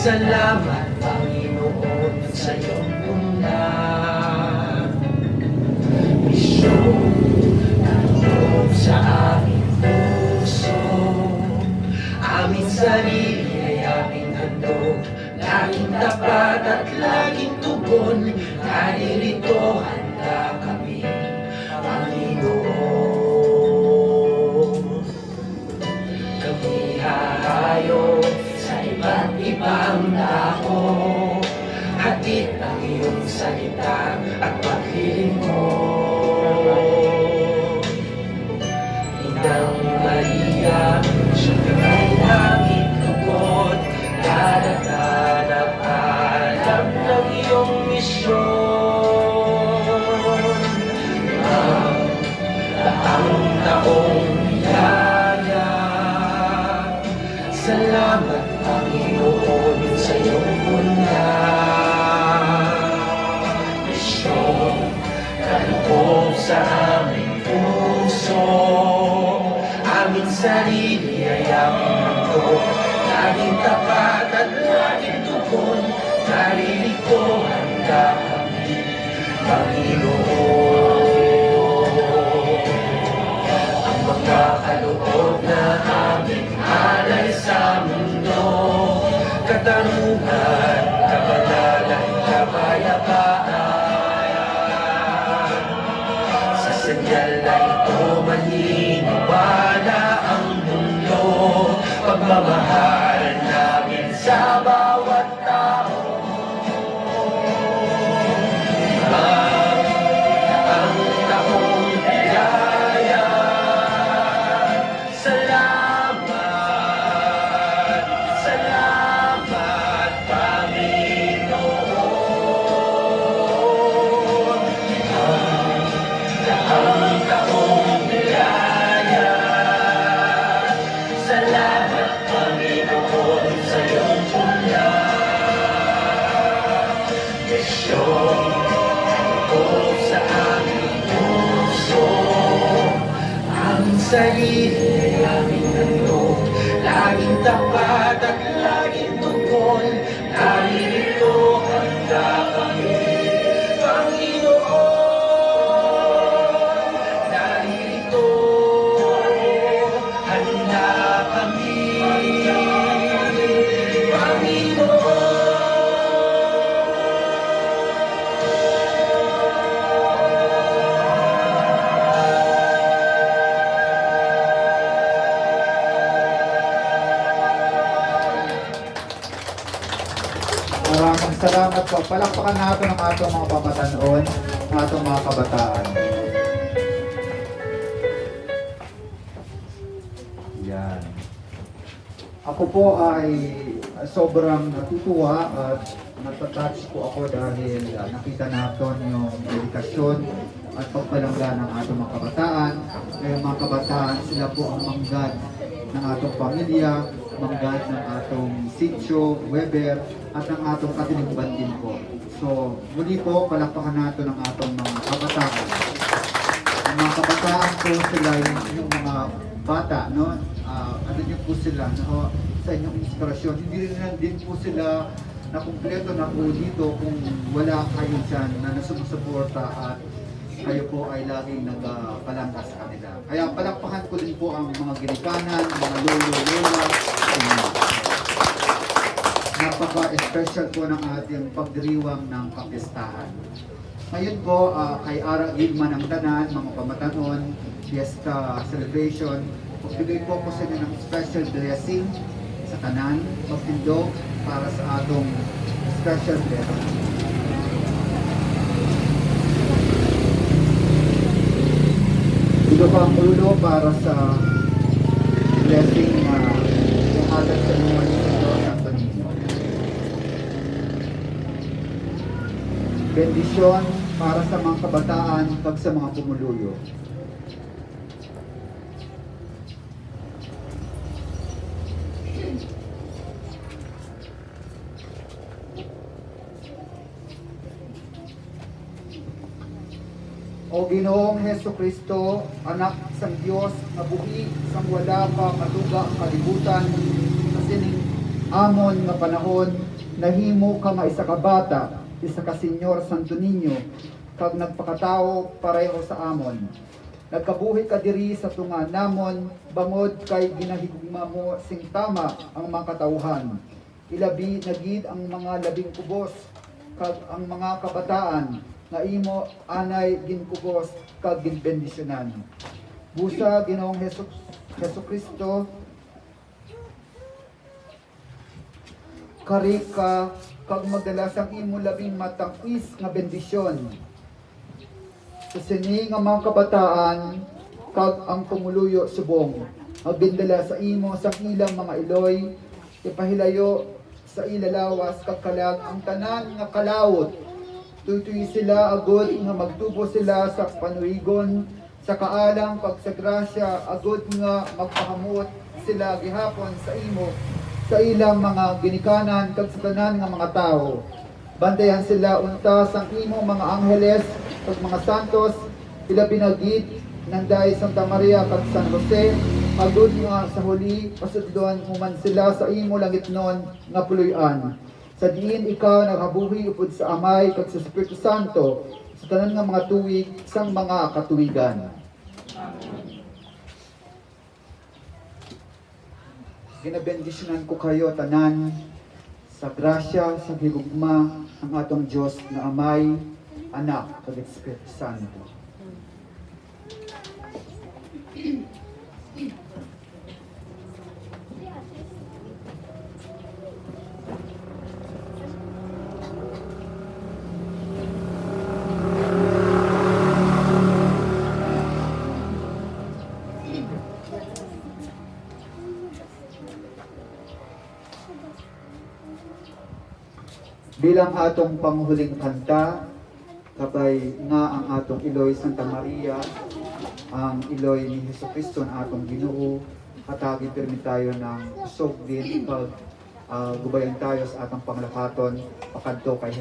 Salamat, Panginoon, sa iyong ulan. Misyon na loob sa aming puso. Aming sarili ay aming handog. Laging tapat at laging tugon. Naririto handa kami, Panginoon. Kami hahayo sa iba't ibang dako, hatid ang iyong salita at paghiling mo. Inang Maria, siya kay aming lugod, dadaganap alam ng iyong misyon. Ang taong biyaya, salamat Panginoon sa iyong ulan. Misyon na loob sa aming puso. Aming sarili ay aming handog. Laging tapat at laging tugon. Naririto handa kami, Panginoon. Ang mga kaloob na aming alay sa mundo, katanungan, kabanalan, kapayapaan. Sa senyal na ito maniniwala ang mundo, pagmamahal namin sa bawat tao. Ang taong biyaya, salamat, salamat Panginoon. Ang taong biyaya, salamat Panginoon sa iyong ulan. Misyon ko sa aming puso, ang sarili ay aming handog, laging tapat at laging tugon. Naririto handa kami, Panginoon. Naririto handa kami, Panginoon. Maraming salamat po. Palakpakan natin ang atong mga pamatanon, ang atong mga kabataan. Yan. Ako po ay sobrang natutuwa at natatouch po ako dahil nakita natin yung dedikasyon at pagpalangga ng ating mga kabataan. Kaya mga kabataan, sila po ang manggad ng atong pamilya, manggad ng atong sitio, Weber, at ng atong katinimban din po. So, muli po, palakpakan natin ang atong mga kabataan. Ang mga kabataan po sila yung mga bata, no? Ano niyo po sila, no? Sa inyong inspirasyon. Hindi rin din po sila na kumpleto na po dito kung wala kayo dyan na nasumusuporta at kayo po ay laging nagpalangga sa kanila. Kaya palakpakan ko din po ang mga ginikanan, mga lolo-lola. Napaka-special po ng ating pagdiriwang ng kapistahan. Ngayon po, kay Ara Gilman ng Tanan, mga pamatanon, fiesta celebration, magbigay po sa inyo ng special blessing sa Tanan, magtindog para sa atong special blessing. Ito po ang ulo para sa blessing na yung atat sa inyo ni Senyor Santo Niño. Bendisyon para sa mga kabataan pag sa mga pumuluyo. O Ginoong Heso Kristo, anak sang Dios nga buhi sang wala pa maduga ang kalibutan, sa sining amon nga panahon, nahimo ka nga isa ka bata, isa ka Senyor Santo Niño, kag nagpakatao pareho sa amon. Nagkabuhi ka diri sa tunga namon, bangod kay ginahigugma mo sing tama ang mga katawhan. Ilabi nagid ang mga labing kubos, kag ang mga kabataan, nga imo anay ginkubos kag ginbendisyonan. Busa Ginoong Heso Kristo, kari ka kag magdala sang imo labing matangis nga bendisyon sa sini nga mga kabataan kag ang pumuluyo subong. Magbindala sa imo sang ilang mga iloy, ipahilayo sa ilalawas kag kalag ang tanan nga kalawot. Tutuy sila agod nga magtubo sila sa panuigon, sa kaalang pagsagrasya, agod nga magpahamot sila gihapon sa imo, sa ilang mga ginikanan kag sa tanan nga mga tao. Bantayan sila unta sang imo mga angheles kag mga santos, ilabi na gid nanday Santa Maria kag San Jose, agod nga sa huli pasudlon human sila sa imo langitnon nga puloy-an. Sa diin ikaw naghabuhi upod sa Amay kag sa Espiritu Santo, sa tanan nga mga tuwig sang mga katuwigan. Ginabendisyonan ko kayo tanan sa grasya, sa higugma ng atong Diyos na Amay, Anak, kag Espiritu Santo. Bilang atong panghuling kanta, kabay nga ang atong iloy Santa Maria, ang iloy ni Jesucristo na atong Ginoo, katagi pirmi tayo ng usog din pag gubayan tayo sa atong panglakaton, pakadto kay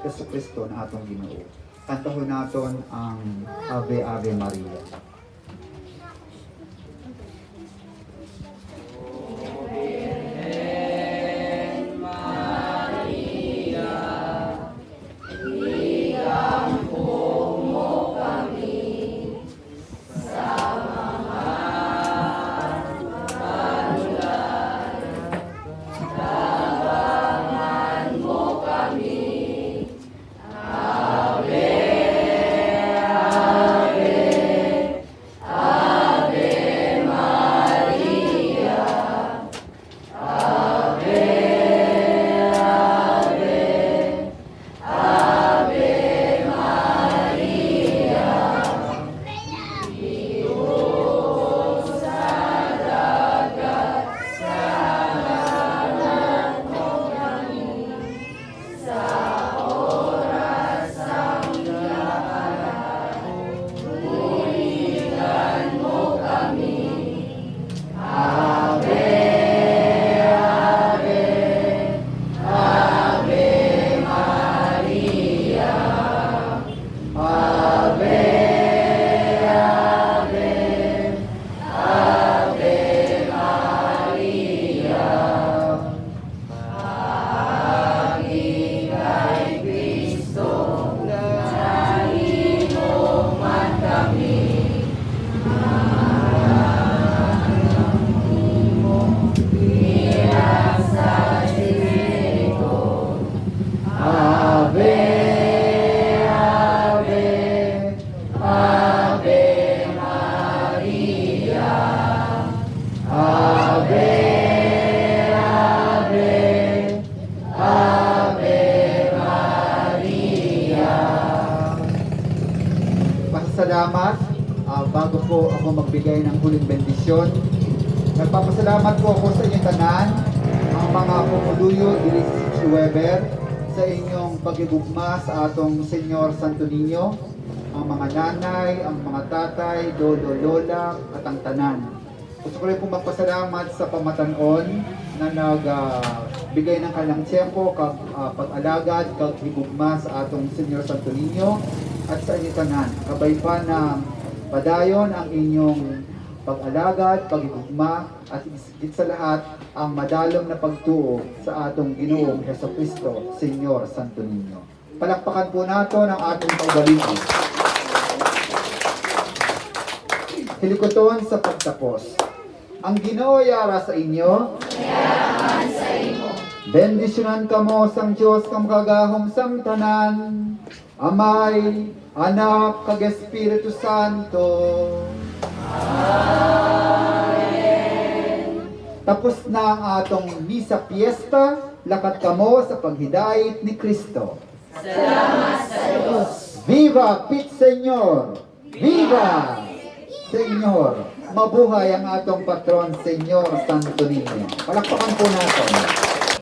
Jesucristo na atong Ginoo. Kantahon naton ang Ave Ave Maria. po ako magbigay ng huling bendisyon. Nagpapasalamat po ako sa inyong tanan, ang mga pumuluyo diri sa Sitio Weber, sa inyong pagigugma sa atong Senyor Santo Niño, ang mga nanay, ang mga tatay, lolo, lola, at ang tanan. Gusto ko rin po magpasalamat sa pamatanon na nagbigay ng kanyang tiyempo, pag-alagad, kag-higugma sa atong Senyor Santo Niño, at sa inyong tanan. Kabay pa na padayon ang inyong pag-alagad, pag-higugma, at higit sa lahat, ang madalom na pagtuo sa atong Ginoong Hesukristo, Senyor Santo Niño. Palakpakan po nato ng atong pagbalingki. Hilikoton sa pagtapos. Ang Ginoo yara sa inyo. Bendisyonan kamo sang Dios kam kagahom sang tanan. Amay, Anak, kag Espiritu Santo. Tapos na ang atong misa fiesta, lakat kamo sa paghidait ni Kristo. Salamat sa Diyos. Viva Pit Senyor! Viva Senyor! Mabuhay ang atong patron, Senyor Santo Niño. Palakpakan po natin.